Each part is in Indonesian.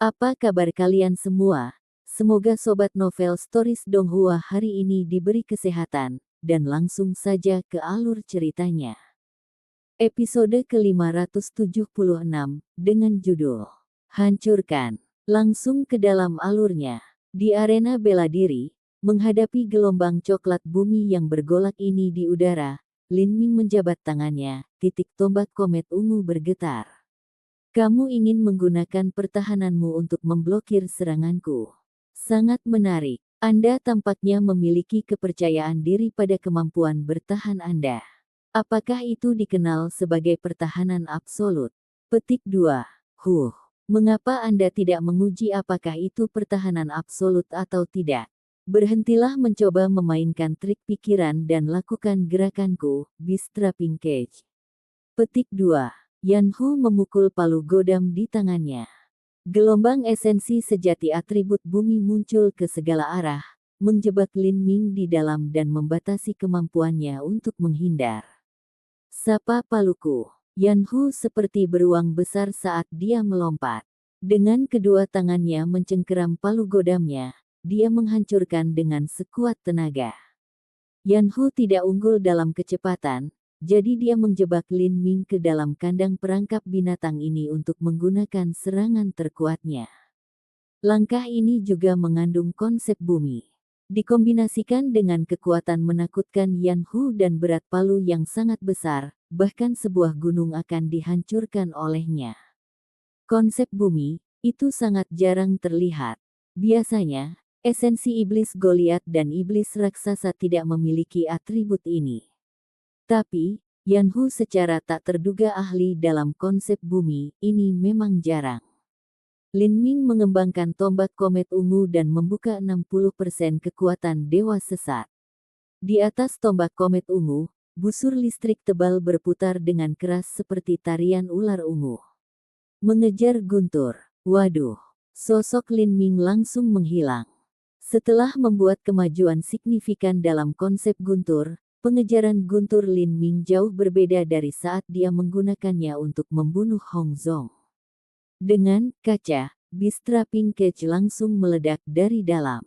Apa kabar kalian semua? Semoga Sobat Novel Stories Donghua hari ini diberi kesehatan, dan langsung saja ke alur ceritanya. Episode ke-576, dengan judul Hancurkan. Langsung ke dalam alurnya. Di arena bela diri, menghadapi gelombang coklat bumi yang bergolak ini di udara, Lin Ming menjabat tangannya, titik tombak komet ungu bergetar. Kamu ingin menggunakan pertahananmu untuk memblokir seranganku. Sangat menarik. Anda tampaknya memiliki kepercayaan diri pada kemampuan bertahan Anda. Apakah itu dikenal sebagai pertahanan absolut? Petik 2. Mengapa Anda tidak menguji apakah itu pertahanan absolut atau tidak? Berhentilah mencoba memainkan trik pikiran dan lakukan gerakanku, Beast Trapping Cage. Petik 2. Yan Hu memukul palu godam di tangannya. Gelombang esensi sejati atribut bumi muncul ke segala arah, menjebak Lin Ming di dalam dan membatasi kemampuannya untuk menghindar. Sapa paluku. Yan Hu seperti beruang besar saat dia melompat. Dengan kedua tangannya mencengkeram palu godamnya, dia menghancurkan dengan sekuat tenaga. Yan Hu tidak unggul dalam kecepatan, jadi dia menjebak Lin Ming ke dalam kandang perangkap binatang ini untuk menggunakan serangan terkuatnya. Langkah ini juga mengandung konsep bumi. Dikombinasikan dengan kekuatan menakutkan Yan Hu dan berat palu yang sangat besar, bahkan sebuah gunung akan dihancurkan olehnya. Konsep bumi, itu sangat jarang terlihat. Biasanya, esensi iblis Goliat dan iblis raksasa tidak memiliki atribut ini. Tapi, Yan Hu secara tak terduga ahli dalam konsep bumi, ini memang jarang. Lin Ming mengembangkan tombak komet ungu dan membuka 60% kekuatan dewa sesat. Di atas tombak komet ungu, busur listrik tebal berputar dengan keras seperti tarian ular ungu. Mengejar guntur. Waduh, sosok Lin Ming langsung menghilang. Setelah membuat kemajuan signifikan dalam konsep guntur, pengejaran guntur Lin Ming jauh berbeda dari saat dia menggunakannya untuk membunuh Hong Zhong. Dengan kaca, Beast Trapping Cage langsung meledak dari dalam.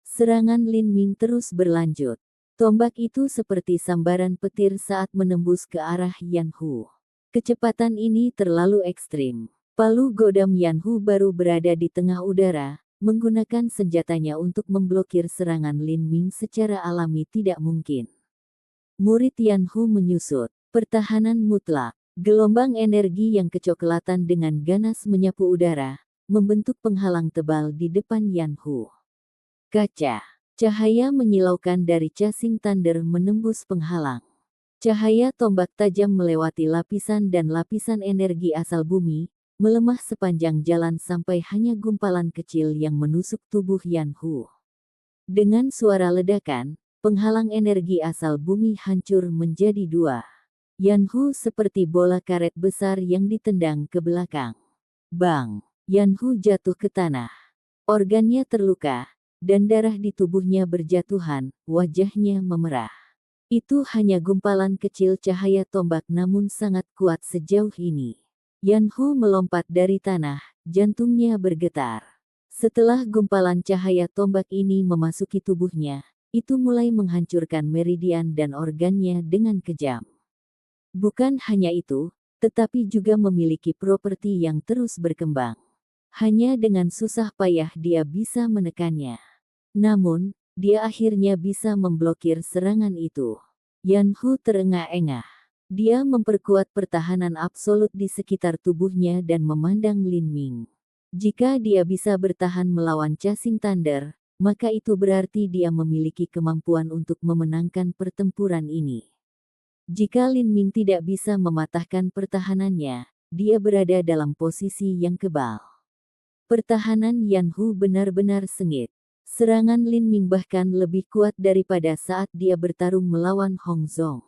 Serangan Lin Ming terus berlanjut. Tombak itu seperti sambaran petir saat menembus ke arah Yan Hu. Kecepatan ini terlalu ekstrim. Palu godam Yan Hu baru berada di tengah udara, menggunakan senjatanya untuk memblokir serangan Lin Ming secara alami tidak mungkin. Murid Yan Hu menyusut. Pertahanan mutlak. Gelombang energi yang kecoklatan dengan ganas menyapu udara, membentuk penghalang tebal di depan Yan Hu. Kaca. Cahaya menyilaukan dari Chasing Thunder menembus penghalang. Cahaya tombak tajam melewati lapisan dan lapisan energi asal bumi, melemah sepanjang jalan sampai hanya gumpalan kecil yang menusuk tubuh Yan Hu. Dengan suara ledakan, penghalang energi asal bumi hancur menjadi dua. Yan Hu seperti bola karet besar yang ditendang ke belakang. Bang! Yan Hu jatuh ke tanah. Organnya terluka, dan darah di tubuhnya berjatuhan, wajahnya memerah. Itu hanya gumpalan kecil cahaya tombak namun sangat kuat sejauh ini. Yan Hu melompat dari tanah, jantungnya bergetar. Setelah gumpalan cahaya tombak ini memasuki tubuhnya, itu mulai menghancurkan meridian dan organnya dengan kejam. Bukan hanya itu, tetapi juga memiliki properti yang terus berkembang. Hanya dengan susah payah dia bisa menekannya. Namun, dia akhirnya bisa memblokir serangan itu. Yan Hu terengah-engah. Dia memperkuat pertahanan absolut di sekitar tubuhnya dan memandang Lin Ming. Jika dia bisa bertahan melawan Chasing Thunder, maka itu berarti dia memiliki kemampuan untuk memenangkan pertempuran ini. Jika Lin Ming tidak bisa mematahkan pertahanannya, dia berada dalam posisi yang kebal. Pertahanan Yan Hu benar-benar sengit. Serangan Lin Ming bahkan lebih kuat daripada saat dia bertarung melawan Hong Zhong.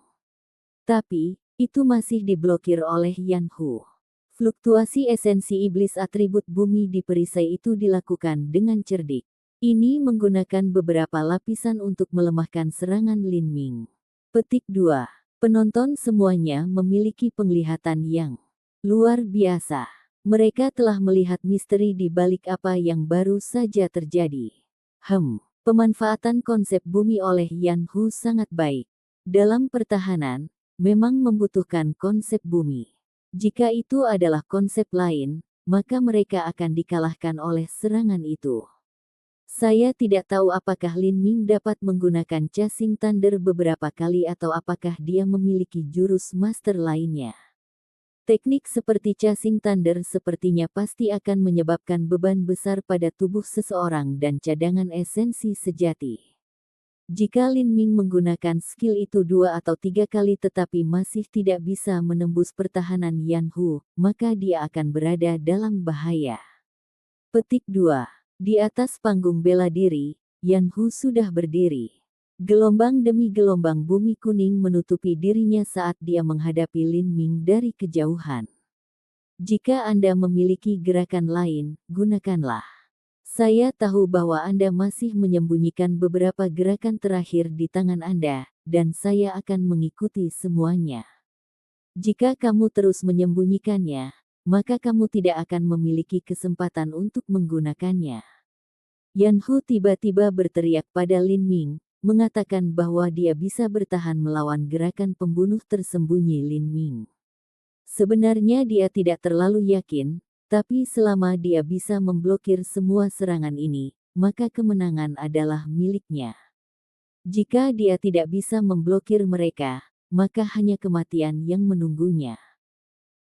Tapi, itu masih diblokir oleh Yan Hu. Fluktuasi esensi iblis atribut bumi di perisai itu dilakukan dengan cerdik. Ini menggunakan beberapa lapisan untuk melemahkan serangan Lin Ming. Petik 2. Penonton semuanya memiliki penglihatan yang luar biasa. Mereka telah melihat misteri di balik apa yang baru saja terjadi. Pemanfaatan konsep bumi oleh Yan Hu sangat baik. Dalam pertahanan, memang membutuhkan konsep bumi. Jika itu adalah konsep lain, maka mereka akan dikalahkan oleh serangan itu. Saya tidak tahu apakah Lin Ming dapat menggunakan Chasing Thunder beberapa kali atau apakah dia memiliki jurus master lainnya. Teknik seperti Chasing Thunder sepertinya pasti akan menyebabkan beban besar pada tubuh seseorang dan cadangan esensi sejati. Jika Lin Ming menggunakan skill itu 2 atau 3 kali tetapi masih tidak bisa menembus pertahanan Yan Hu, maka dia akan berada dalam bahaya. Petik 2. Di atas panggung bela diri, Yan Hu sudah berdiri. Gelombang demi gelombang bumi kuning menutupi dirinya saat dia menghadapi Lin Ming dari kejauhan. Jika Anda memiliki gerakan lain, gunakanlah. Saya tahu bahwa Anda masih menyembunyikan beberapa gerakan terakhir di tangan Anda, dan saya akan mengikuti semuanya. Jika kamu terus menyembunyikannya, maka kamu tidak akan memiliki kesempatan untuk menggunakannya. Yan Hu tiba-tiba berteriak pada Lin Ming, mengatakan bahwa dia bisa bertahan melawan gerakan pembunuh tersembunyi Lin Ming. Sebenarnya dia tidak terlalu yakin, tapi selama dia bisa memblokir semua serangan ini, maka kemenangan adalah miliknya. Jika dia tidak bisa memblokir mereka, maka hanya kematian yang menunggunya.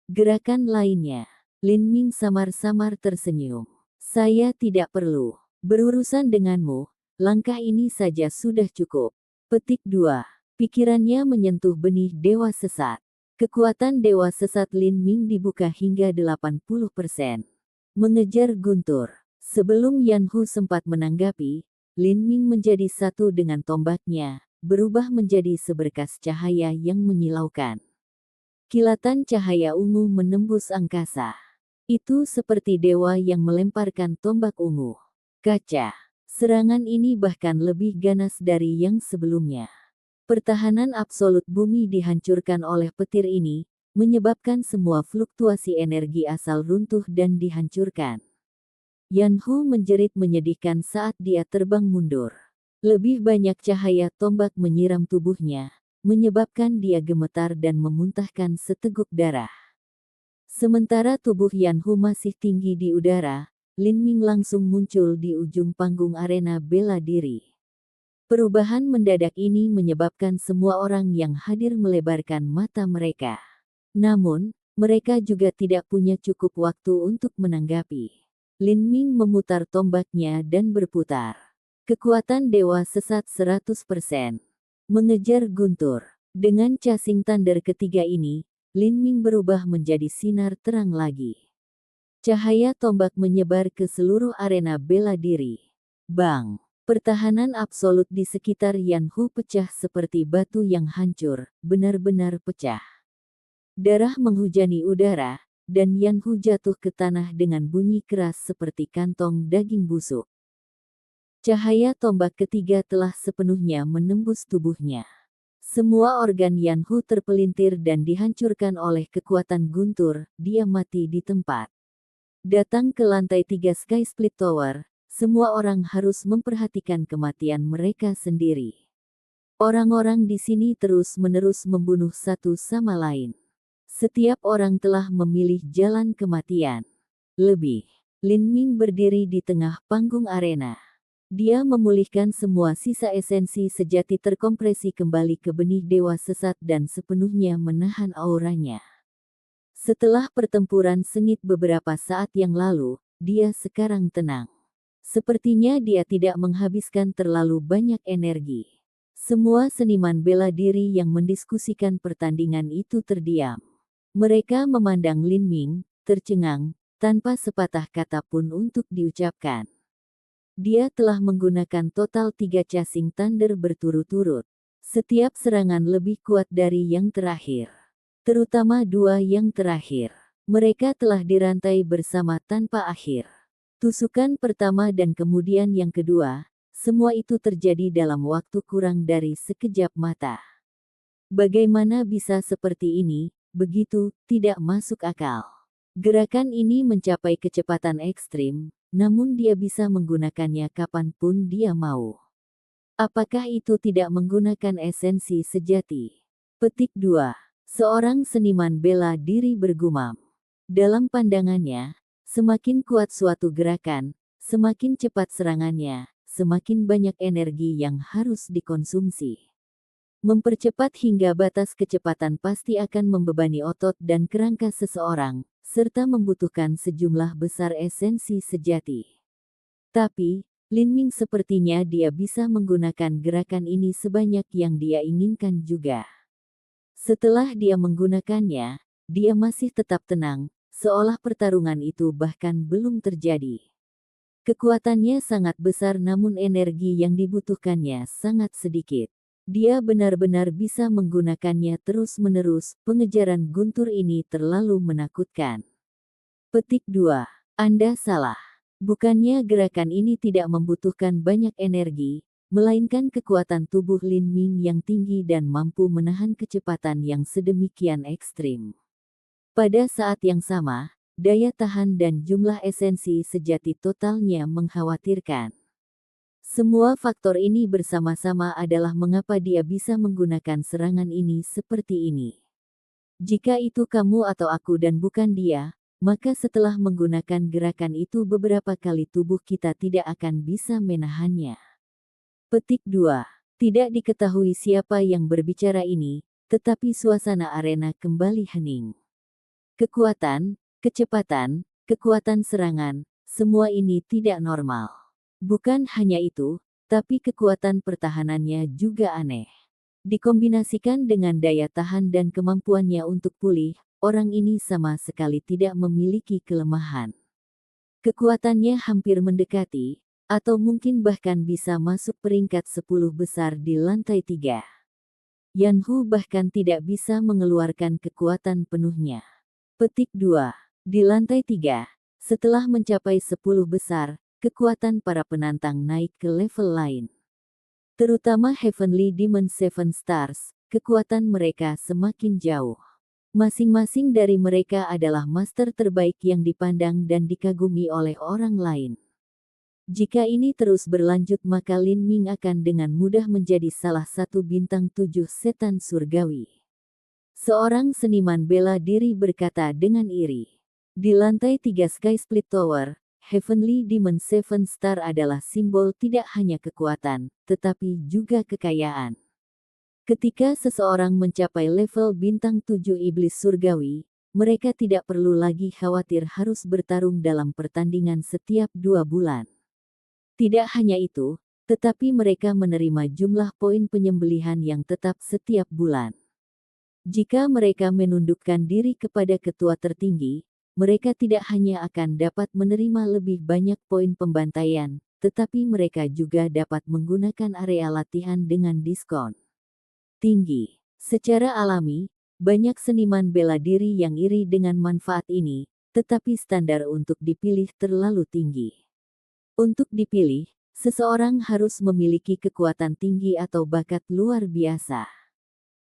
Gerakan lainnya, Lin Ming samar-samar tersenyum. Saya tidak perlu berurusan denganmu, langkah ini saja sudah cukup. Petik 2. Pikirannya menyentuh benih dewa sesat. Kekuatan dewa sesat Lin Ming dibuka hingga 80%. Mengejar guntur. Sebelum Yan Hu sempat menanggapi, Lin Ming menjadi satu dengan tombaknya, berubah menjadi seberkas cahaya yang menyilaukan. Kilatan cahaya ungu menembus angkasa. Itu seperti dewa yang melemparkan tombak ungu. Kaca. Serangan ini bahkan lebih ganas dari yang sebelumnya. Pertahanan absolut bumi dihancurkan oleh petir ini, menyebabkan semua fluktuasi energi asal runtuh dan dihancurkan. Yan Hu menjerit menyedihkan saat dia terbang mundur. Lebih banyak cahaya tombak menyiram tubuhnya, menyebabkan dia gemetar dan memuntahkan seteguk darah. Sementara tubuh Yan Hu masih tinggi di udara, Lin Ming langsung muncul di ujung panggung arena bela diri. Perubahan mendadak ini menyebabkan semua orang yang hadir melebarkan mata mereka. Namun, mereka juga tidak punya cukup waktu untuk menanggapi. Lin Ming memutar tombaknya dan berputar. Kekuatan dewa sesat 100%. Mengejar guntur. Dengan Chasing Thunder ketiga ini, Lin Ming berubah menjadi sinar terang lagi. Cahaya tombak menyebar ke seluruh arena bela diri. Bang! Pertahanan absolut di sekitar Yan Hu pecah seperti batu yang hancur, benar-benar pecah. Darah menghujani udara, dan Yan Hu jatuh ke tanah dengan bunyi keras seperti kantong daging busuk. Cahaya tombak ketiga telah sepenuhnya menembus tubuhnya. Semua organ Yan Hu terpelintir dan dihancurkan oleh kekuatan guntur, dia mati di tempat. Datang ke lantai 3 Sky Split Tower, semua orang harus memperhatikan kematian mereka sendiri. Orang-orang di sini terus-menerus membunuh satu sama lain. Setiap orang telah memilih jalan kematian. Lin Ming berdiri di tengah panggung arena. Dia memulihkan semua sisa esensi sejati terkompresi kembali ke benih dewa sesat dan sepenuhnya menahan auranya. Setelah pertempuran sengit beberapa saat yang lalu, dia sekarang tenang. Sepertinya dia tidak menghabiskan terlalu banyak energi. Semua seniman bela diri yang mendiskusikan pertandingan itu terdiam. Mereka memandang Lin Ming, tercengang, tanpa sepatah kata pun untuk diucapkan. Dia telah menggunakan total 3 Chasing Thunder berturut-turut. Setiap serangan lebih kuat dari yang terakhir. Terutama 2 yang terakhir. Mereka telah dirantai bersama tanpa akhir. Tusukan pertama dan kemudian yang kedua, semua itu terjadi dalam waktu kurang dari sekejap mata. Bagaimana bisa seperti ini, begitu, tidak masuk akal. Gerakan ini mencapai kecepatan ekstrim, namun dia bisa menggunakannya kapanpun dia mau. Apakah itu tidak menggunakan esensi sejati? Petik 2. Seorang seniman bela diri bergumam. Dalam pandangannya, semakin kuat suatu gerakan, semakin cepat serangannya, semakin banyak energi yang harus dikonsumsi. Mempercepat hingga batas kecepatan pasti akan membebani otot dan kerangka seseorang, serta membutuhkan sejumlah besar esensi sejati. Tapi, Lin Ming sepertinya dia bisa menggunakan gerakan ini sebanyak yang dia inginkan juga. Setelah dia menggunakannya, dia masih tetap tenang, seolah pertarungan itu bahkan belum terjadi. Kekuatannya sangat besar namun energi yang dibutuhkannya sangat sedikit. Dia benar-benar bisa menggunakannya terus-menerus, pengejaran guntur ini terlalu menakutkan. Petik 2. Anda salah. Bukannya gerakan ini tidak membutuhkan banyak energi, melainkan kekuatan tubuh Lin Ming yang tinggi dan mampu menahan kecepatan yang sedemikian ekstrim. Pada saat yang sama, daya tahan dan jumlah esensi sejati totalnya mengkhawatirkan. Semua faktor ini bersama-sama adalah mengapa dia bisa menggunakan serangan ini seperti ini. Jika itu kamu atau aku dan bukan dia, maka setelah menggunakan gerakan itu beberapa kali tubuh kita tidak akan bisa menahannya. Petik 2. Tidak diketahui siapa yang berbicara ini, tetapi suasana arena kembali hening. Kekuatan, kecepatan, kekuatan serangan, semua ini tidak normal. Bukan hanya itu, tapi kekuatan pertahanannya juga aneh. Dikombinasikan dengan daya tahan dan kemampuannya untuk pulih, orang ini sama sekali tidak memiliki kelemahan. Kekuatannya hampir mendekati, atau mungkin bahkan bisa masuk peringkat 10 besar di lantai 3. Yan Hu bahkan tidak bisa mengeluarkan kekuatan penuhnya. Petik 2. Di lantai 3, setelah mencapai 10 besar, kekuatan para penantang naik ke level lain. Terutama Heavenly Demon Seven Stars, kekuatan mereka semakin jauh. Masing-masing dari mereka adalah master terbaik yang dipandang dan dikagumi oleh orang lain. Jika ini terus berlanjut maka Lin Ming akan dengan mudah menjadi salah satu bintang 7 setan surgawi. Seorang seniman bela diri berkata dengan iri. Di lantai 3 Sky Split Tower, Heavenly Demon Seven Star adalah simbol tidak hanya kekuatan, tetapi juga kekayaan. Ketika seseorang mencapai level bintang 7 iblis surgawi, mereka tidak perlu lagi khawatir harus bertarung dalam pertandingan setiap 2 bulan. Tidak hanya itu, tetapi mereka menerima jumlah poin penyembelihan yang tetap setiap bulan. Jika mereka menundukkan diri kepada ketua tertinggi, mereka tidak hanya akan dapat menerima lebih banyak poin pembantaian, tetapi mereka juga dapat menggunakan area latihan dengan diskon tinggi. Secara alami, banyak seniman bela diri yang iri dengan manfaat ini, tetapi standar untuk dipilih terlalu tinggi. Untuk dipilih, seseorang harus memiliki kekuatan tinggi atau bakat luar biasa.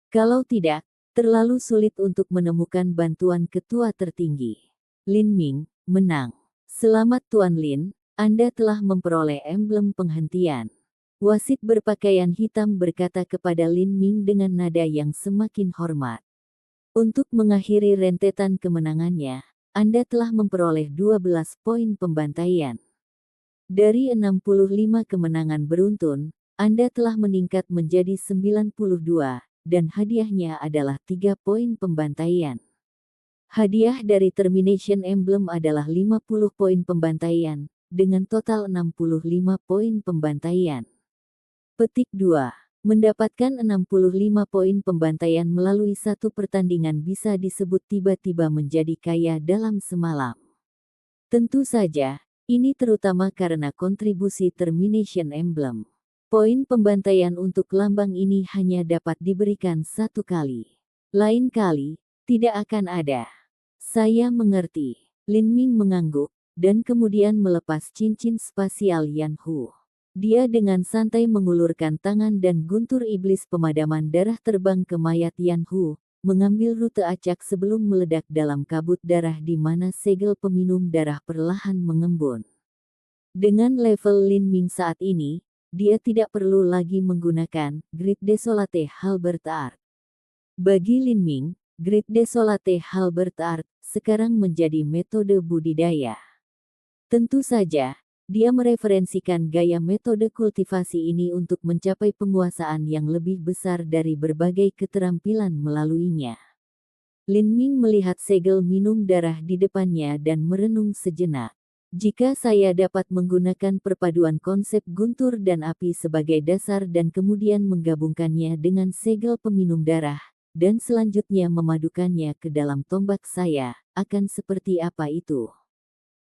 Kalau tidak, terlalu sulit untuk menemukan bantuan ketua tertinggi. Lin Ming, menang. Selamat Tuan Lin, Anda telah memperoleh emblem penghentian. Wasit berpakaian hitam berkata kepada Lin Ming dengan nada yang semakin hormat. Untuk mengakhiri rentetan kemenangannya, Anda telah memperoleh 12 poin pembantaian. Dari 65 kemenangan beruntun, Anda telah meningkat menjadi 92, dan hadiahnya adalah 3 poin pembantaian. Hadiah dari Termination Emblem adalah 50 poin pembantaian, dengan total 65 poin pembantaian. Petik 2. Mendapatkan 65 poin pembantaian melalui satu pertandingan bisa disebut tiba-tiba menjadi kaya dalam semalam. Tentu saja, ini terutama karena kontribusi Termination Emblem. Poin pembantaian untuk lambang ini hanya dapat diberikan satu kali. Lain kali, tidak akan ada. Saya mengerti. Lin Ming mengangguk, dan kemudian melepas cincin spasial Yan Hu. Dia dengan santai mengulurkan tangan dan guntur iblis pemadaman darah terbang ke mayat Yan Hu, mengambil rute acak sebelum meledak dalam kabut darah di mana segel peminum darah perlahan mengembun. Dengan level Lin Ming saat ini, dia tidak perlu lagi menggunakan Grid Desolate Halberd Art. Bagi Lin Ming, Grid Desolate Halberd Art sekarang menjadi metode budidaya. Tentu saja, dia mereferensikan gaya metode kultivasi ini untuk mencapai penguasaan yang lebih besar dari berbagai keterampilan melaluinya. Lin Ming melihat segel minum darah di depannya dan merenung sejenak. Jika saya dapat menggunakan perpaduan konsep guntur dan api sebagai dasar dan kemudian menggabungkannya dengan segel peminum darah, dan selanjutnya memadukannya ke dalam tombak saya, akan seperti apa itu?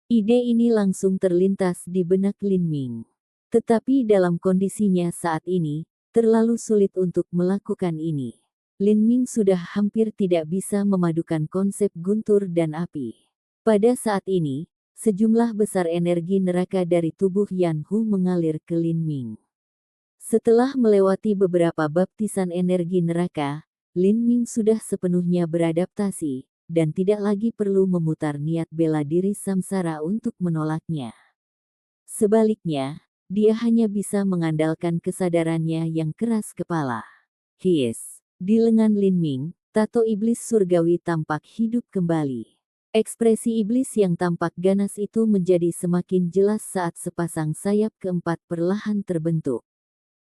Ide ini langsung terlintas di benak Lin Ming. Tetapi dalam kondisinya saat ini, terlalu sulit untuk melakukan ini. Lin Ming sudah hampir tidak bisa memadukan konsep guntur dan api. Pada saat ini, sejumlah besar energi neraka dari tubuh Yan Hu mengalir ke Lin Ming. Setelah melewati beberapa baptisan energi neraka, Lin Ming sudah sepenuhnya beradaptasi, dan tidak lagi perlu memutar niat bela diri samsara untuk menolaknya. Sebaliknya, dia hanya bisa mengandalkan kesadarannya yang keras kepala. Hiss. Di lengan Lin Ming, tato iblis surgawi tampak hidup kembali. Ekspresi iblis yang tampak ganas itu menjadi semakin jelas saat sepasang sayap keempat perlahan terbentuk.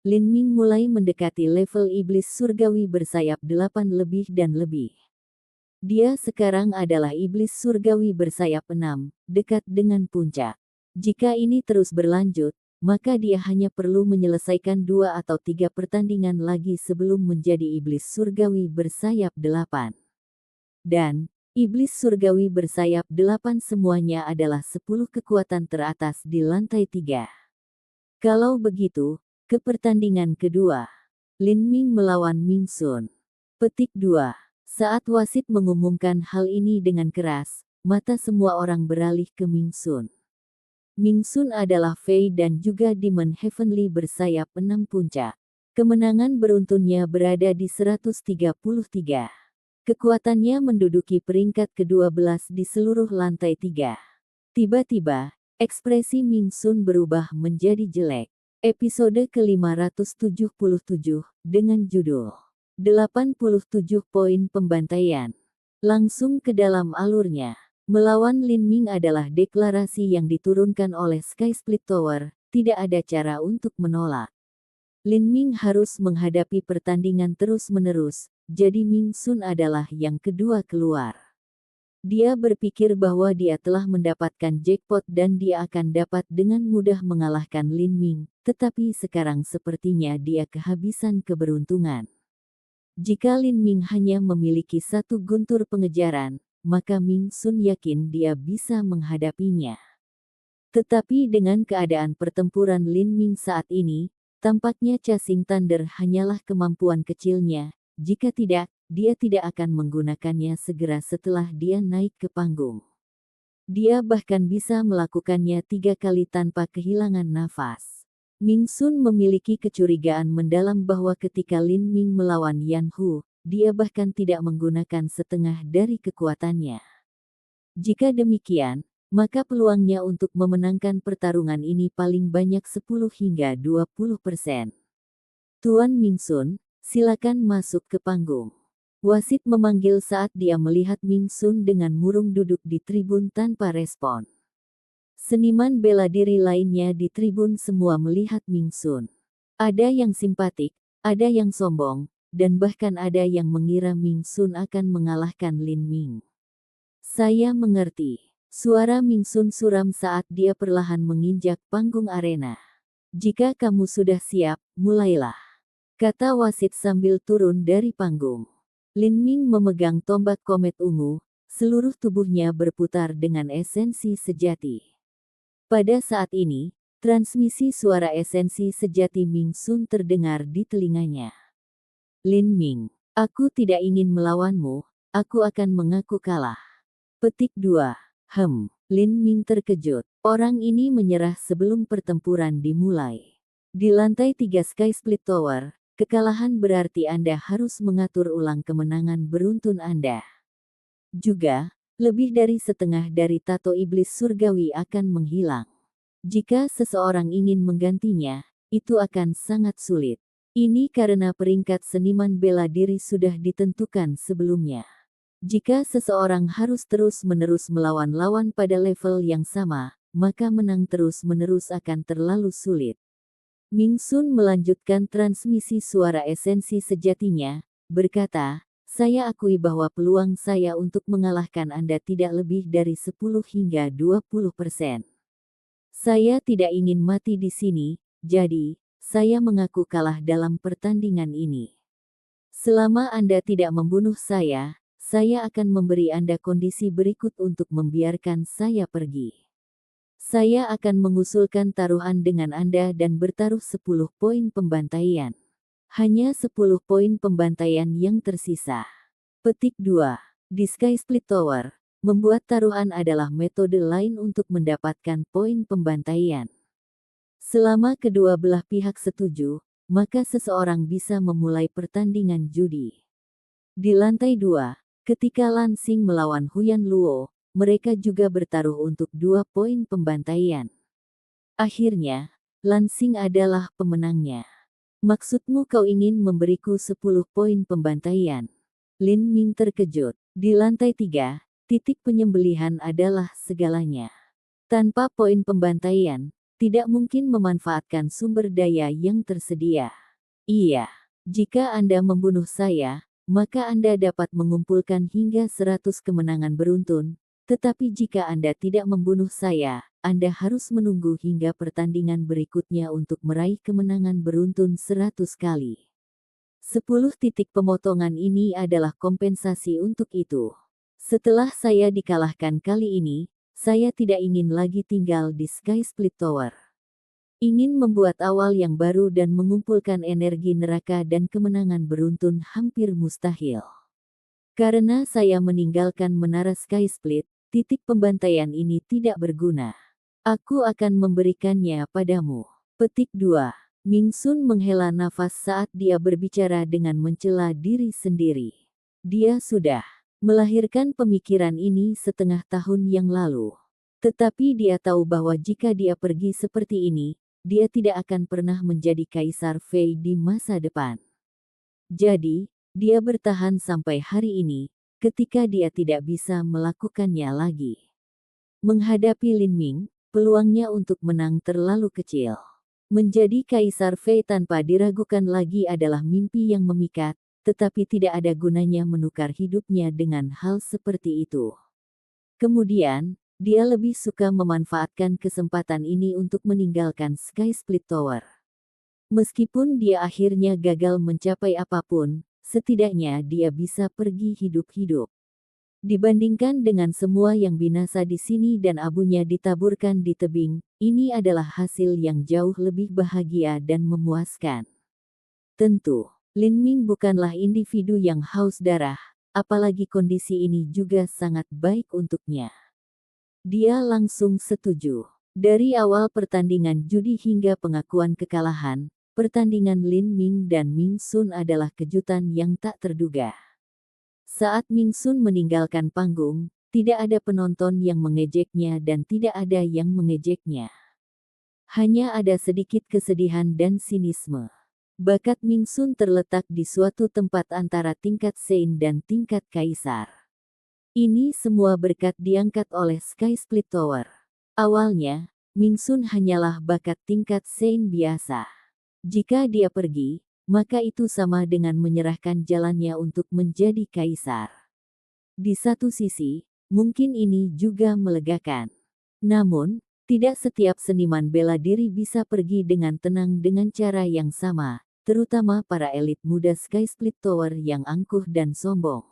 Lin Ming mulai mendekati level iblis surgawi bersayap 8 lebih dan lebih. Dia sekarang adalah iblis surgawi bersayap 6, dekat dengan puncak. Jika ini terus berlanjut, maka dia hanya perlu menyelesaikan 2 atau 3 pertandingan lagi sebelum menjadi iblis surgawi bersayap 8. Dan, iblis surgawi bersayap 8 semuanya adalah 10 kekuatan teratas di lantai 3. Kalau begitu, ke pertandingan kedua. Lin Ming melawan Ming Sun. Petik 2. Saat wasit mengumumkan hal ini dengan keras, mata semua orang beralih ke Ming Sun. Ming Sun adalah Fei dan juga Demon Heavenly bersayap 6 puncak. Kemenangan beruntunnya berada di 133. Kekuatannya menduduki peringkat ke-12 di seluruh lantai 3. Tiba-tiba, ekspresi Ming Sun berubah menjadi jelek. Episode ke-577, dengan judul 87 poin pembantaian. Langsung ke dalam alurnya. Melawan Lin Ming adalah deklarasi yang diturunkan oleh Sky Split Tower, tidak ada cara untuk menolak. Lin Ming harus menghadapi pertandingan terus-menerus, jadi Ming Sun adalah yang kedua keluar. Dia berpikir bahwa dia telah mendapatkan jackpot dan dia akan dapat dengan mudah mengalahkan Lin Ming, tetapi sekarang sepertinya dia kehabisan keberuntungan. Jika Lin Ming hanya memiliki satu guntur pengejaran, maka Ming Sun yakin dia bisa menghadapinya. Tetapi dengan keadaan pertempuran Lin Ming saat ini, tampaknya Chasing Thunder hanyalah kemampuan kecilnya. Jika tidak, dia tidak akan menggunakannya segera setelah dia naik ke panggung. Dia bahkan bisa melakukannya 3 kali tanpa kehilangan nafas. Ming Sun memiliki kecurigaan mendalam bahwa ketika Lin Ming melawan Yan Hu, dia bahkan tidak menggunakan setengah dari kekuatannya. Jika demikian, maka peluangnya untuk memenangkan pertarungan ini paling banyak 10 hingga 20%. Tuan Ming Sun, silakan masuk ke panggung. Wasit memanggil saat dia melihat Ming Sun dengan murung duduk di tribun tanpa respon. Seniman bela diri lainnya di tribun semua melihat Ming Sun. Ada yang simpatik, ada yang sombong, dan bahkan ada yang mengira Ming Sun akan mengalahkan Lin Ming. Saya mengerti. Suara Ming Sun suram saat dia perlahan menginjak panggung arena. Jika kamu sudah siap, mulailah. Kata wasit sambil turun dari panggung. Lin Ming memegang tombak komet ungu, seluruh tubuhnya berputar dengan esensi sejati. Pada saat ini, transmisi suara esensi sejati Ming Sun terdengar di telinganya. Lin Ming, aku tidak ingin melawanmu, aku akan mengaku kalah. Petik 2. Lin Ming terkejut. Orang ini menyerah sebelum pertempuran dimulai. Di lantai 3 Sky Split Tower, kekalahan berarti Anda harus mengatur ulang kemenangan beruntun Anda. Juga, lebih dari setengah dari tato iblis surgawi akan menghilang. Jika seseorang ingin menggantinya, itu akan sangat sulit. Ini karena peringkat seniman bela diri sudah ditentukan sebelumnya. Jika seseorang harus terus-menerus melawan lawan pada level yang sama, maka menang terus-menerus akan terlalu sulit. Ming Sun melanjutkan transmisi suara esensi sejatinya, berkata, "Saya akui bahwa peluang saya untuk mengalahkan Anda tidak lebih dari 10 hingga 20%. Saya tidak ingin mati di sini, jadi, saya mengaku kalah dalam pertandingan ini. Selama Anda tidak membunuh saya akan memberi Anda kondisi berikut untuk membiarkan saya pergi. Saya akan mengusulkan taruhan dengan Anda dan bertaruh 10 poin pembantaian. Hanya 10 poin pembantaian yang tersisa." Petik 2. Di Sky Split Tower, membuat taruhan adalah metode lain untuk mendapatkan poin pembantaian. Selama kedua belah pihak setuju, maka seseorang bisa memulai pertandingan judi. Di lantai 2, ketika Lan Xing melawan Huyan Luo, mereka juga bertaruh untuk 2 poin pembantaian. Akhirnya, Lan Xing adalah pemenangnya. "Maksudmu kau ingin memberiku 10 poin pembantaian?" Lin Ming terkejut. Di lantai 3, titik penyembelihan adalah segalanya. Tanpa poin pembantaian, tidak mungkin memanfaatkan sumber daya yang tersedia. Iya, jika Anda membunuh saya, maka Anda dapat mengumpulkan hingga 100 kemenangan beruntun. Tetapi jika Anda tidak membunuh saya, Anda harus menunggu hingga pertandingan berikutnya untuk meraih kemenangan beruntun 100 kali. 10 titik pemotongan ini adalah kompensasi untuk itu. Setelah saya dikalahkan kali ini, saya tidak ingin lagi tinggal di Sky Split Tower. Ingin membuat awal yang baru dan mengumpulkan energi neraka dan kemenangan beruntun hampir mustahil. Karena saya meninggalkan menara Sky Split, titik pembantaian ini tidak berguna. Aku akan memberikannya padamu. Petik 2. Ming Sun menghela nafas saat dia berbicara dengan mencela diri sendiri. Dia sudah melahirkan pemikiran ini setengah tahun yang lalu. Tetapi dia tahu bahwa jika dia pergi seperti ini, dia tidak akan pernah menjadi Kaisar Fei di masa depan. Jadi, dia bertahan sampai hari ini, ketika dia tidak bisa melakukannya lagi. Menghadapi Lin Ming, peluangnya untuk menang terlalu kecil. Menjadi Kaisar Fei tanpa diragukan lagi adalah mimpi yang memikat, tetapi tidak ada gunanya menukar hidupnya dengan hal seperti itu. Kemudian, dia lebih suka memanfaatkan kesempatan ini untuk meninggalkan Sky Split Tower. Meskipun dia akhirnya gagal mencapai apapun, setidaknya dia bisa pergi hidup-hidup. Dibandingkan dengan semua yang binasa di sini dan abunya ditaburkan di tebing, ini adalah hasil yang jauh lebih bahagia dan memuaskan. Tentu, Lin Ming bukanlah individu yang haus darah, apalagi kondisi ini juga sangat baik untuknya. Dia langsung setuju. Dari awal pertandingan judi hingga pengakuan kekalahan, pertandingan Lin Ming dan Ming Sun adalah kejutan yang tak terduga. Saat Ming Sun meninggalkan panggung, tidak ada penonton yang mengejeknya dan tidak ada yang mengejeknya. Hanya ada sedikit kesedihan dan sinisme. Bakat Ming Sun terletak di suatu tempat antara tingkat Sein dan tingkat Kaisar. Ini semua berkat diangkat oleh Sky Split Tower. Awalnya, Ming Sun hanyalah bakat tingkat Sein biasa. Jika dia pergi, maka itu sama dengan menyerahkan jalannya untuk menjadi kaisar. Di satu sisi, mungkin ini juga melegakan. Namun, tidak setiap seniman bela diri bisa pergi dengan tenang dengan cara yang sama, terutama para elit muda Sky Split Tower yang angkuh dan sombong.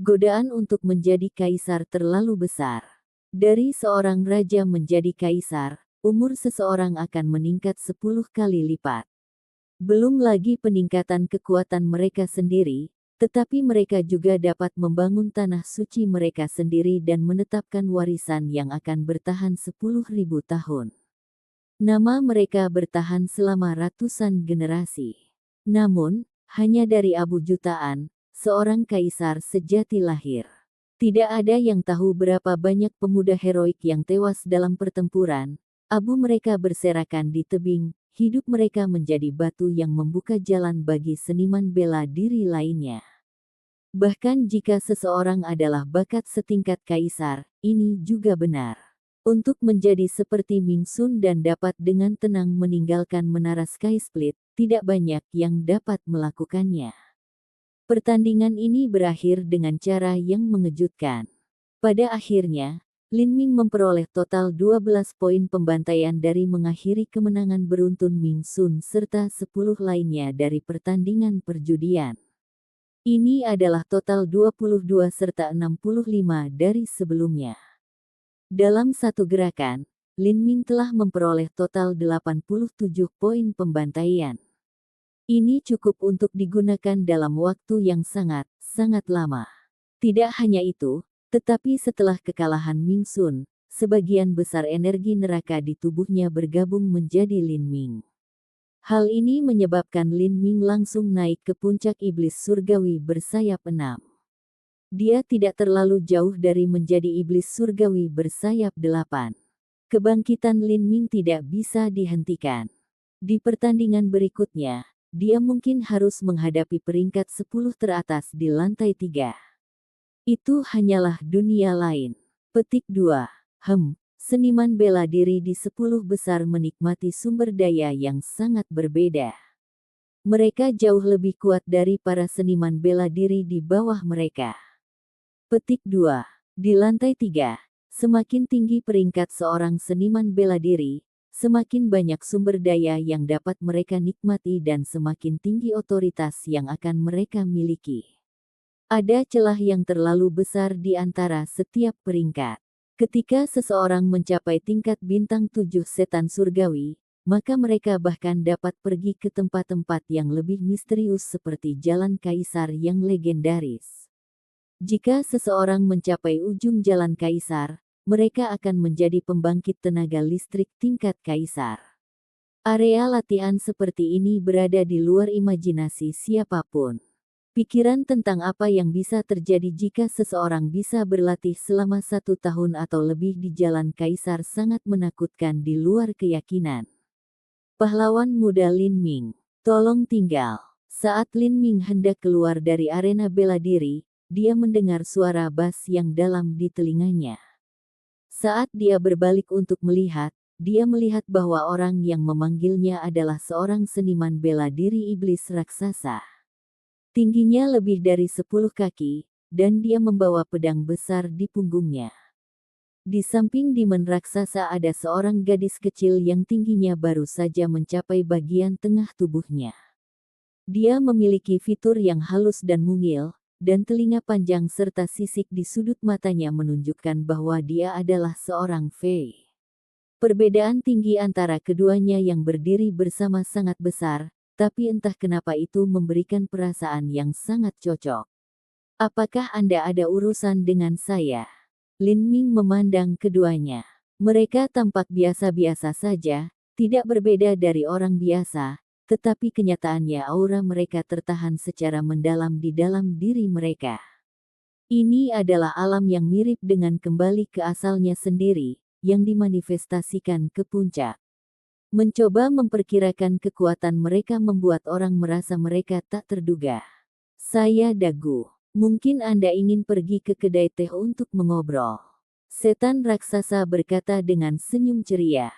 Godaan untuk menjadi kaisar terlalu besar. Dari seorang raja menjadi kaisar, umur seseorang akan meningkat 10 kali lipat. Belum lagi peningkatan kekuatan mereka sendiri, tetapi mereka juga dapat membangun tanah suci mereka sendiri dan menetapkan warisan yang akan bertahan 10.000 tahun. Nama mereka bertahan selama ratusan generasi. Namun, hanya dari abu jutaan, seorang kaisar sejati lahir. Tidak ada yang tahu berapa banyak pemuda heroik yang tewas dalam pertempuran. Abu mereka berserakan di tebing, hidup mereka menjadi batu yang membuka jalan bagi seniman bela diri lainnya. Bahkan jika seseorang adalah bakat setingkat kaisar, ini juga benar. Untuk menjadi seperti Ming Sun dan dapat dengan tenang meninggalkan menara Sky Split, tidak banyak yang dapat melakukannya. Pertandingan ini berakhir dengan cara yang mengejutkan. Pada akhirnya, Lin Ming memperoleh total 12 poin pembantaian dari mengakhiri kemenangan beruntun Ming Sun serta 10 lainnya dari pertandingan perjudian. Ini adalah total 22 serta 65 dari sebelumnya. Dalam satu gerakan, Lin Ming telah memperoleh total 87 poin pembantaian. Ini cukup untuk digunakan dalam waktu yang sangat lama. Tidak hanya itu, tetapi setelah kekalahan Ming Sun, sebagian besar energi neraka di tubuhnya bergabung menjadi Lin Ming. Hal ini menyebabkan Lin Ming langsung naik ke puncak iblis surgawi bersayap 6. Dia tidak terlalu jauh dari menjadi iblis surgawi bersayap 8. Kebangkitan Lin Ming tidak bisa dihentikan. Di pertandingan berikutnya, dia mungkin harus menghadapi peringkat 10 teratas di lantai 3. Itu hanyalah dunia lain. Petik 2. Seniman bela diri di 10 besar menikmati sumber daya yang sangat berbeda. Mereka jauh lebih kuat dari para seniman bela diri di bawah mereka. Petik 2. Di lantai 3, semakin tinggi peringkat seorang seniman bela diri, semakin banyak sumber daya yang dapat mereka nikmati dan semakin tinggi otoritas yang akan mereka miliki. Ada celah yang terlalu besar di antara setiap peringkat. Ketika seseorang mencapai tingkat bintang 7 setan surgawi, maka mereka bahkan dapat pergi ke tempat-tempat yang lebih misterius seperti jalan kaisar yang legendaris. Jika seseorang mencapai ujung jalan kaisar, mereka akan menjadi pembangkit tenaga listrik tingkat kaisar. Area latihan seperti ini berada di luar imajinasi siapapun. Pikiran tentang apa yang bisa terjadi jika seseorang bisa berlatih selama 1 tahun atau lebih di jalan kaisar sangat menakutkan di luar keyakinan. Pahlawan muda Lin Ming, tolong tinggal. Saat Lin Ming hendak keluar dari arena bela diri, dia mendengar suara bass yang dalam di telinganya. Saat dia berbalik untuk melihat, dia melihat bahwa orang yang memanggilnya adalah seorang seniman bela diri iblis raksasa. Tingginya lebih dari 10 kaki, dan dia membawa pedang besar di punggungnya. Di samping demon raksasa ada seorang gadis kecil yang tingginya baru saja mencapai bagian tengah tubuhnya. Dia memiliki fitur yang halus dan mungil, dan telinga panjang serta sisik di sudut matanya menunjukkan bahwa dia adalah seorang fei. Perbedaan tinggi antara keduanya yang berdiri bersama sangat besar, tapi entah kenapa itu memberikan perasaan yang sangat cocok. Apakah Anda ada urusan dengan saya? Lin Ming memandang keduanya. Mereka tampak biasa-biasa saja, tidak berbeda dari orang biasa, tetapi kenyataannya aura mereka tertahan secara mendalam di dalam diri mereka. Ini adalah alam yang mirip dengan kembali ke asalnya sendiri, yang dimanifestasikan ke puncak. Mencoba memperkirakan kekuatan mereka membuat orang merasa mereka tak terduga. Saya Dagu. Mungkin Anda ingin pergi ke kedai teh untuk mengobrol. Setan raksasa berkata dengan senyum ceria.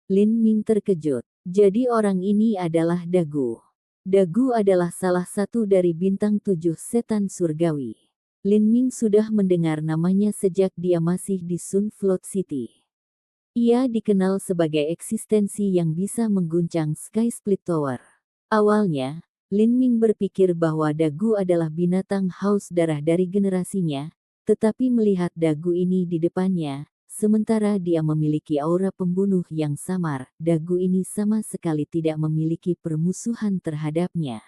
Lin Ming terkejut. Jadi orang ini adalah Dagu. Dagu adalah salah satu dari bintang 7 setan surgawi. Lin Ming sudah mendengar namanya sejak dia masih di Sun Float City. Ia dikenal sebagai eksistensi yang bisa mengguncang Sky Split Tower. Awalnya, Lin Ming berpikir bahwa Dagu adalah binatang haus darah dari generasinya, tetapi melihat Dagu ini di depannya, sementara dia memiliki aura pembunuh yang samar, Dagu ini sama sekali tidak memiliki permusuhan terhadapnya.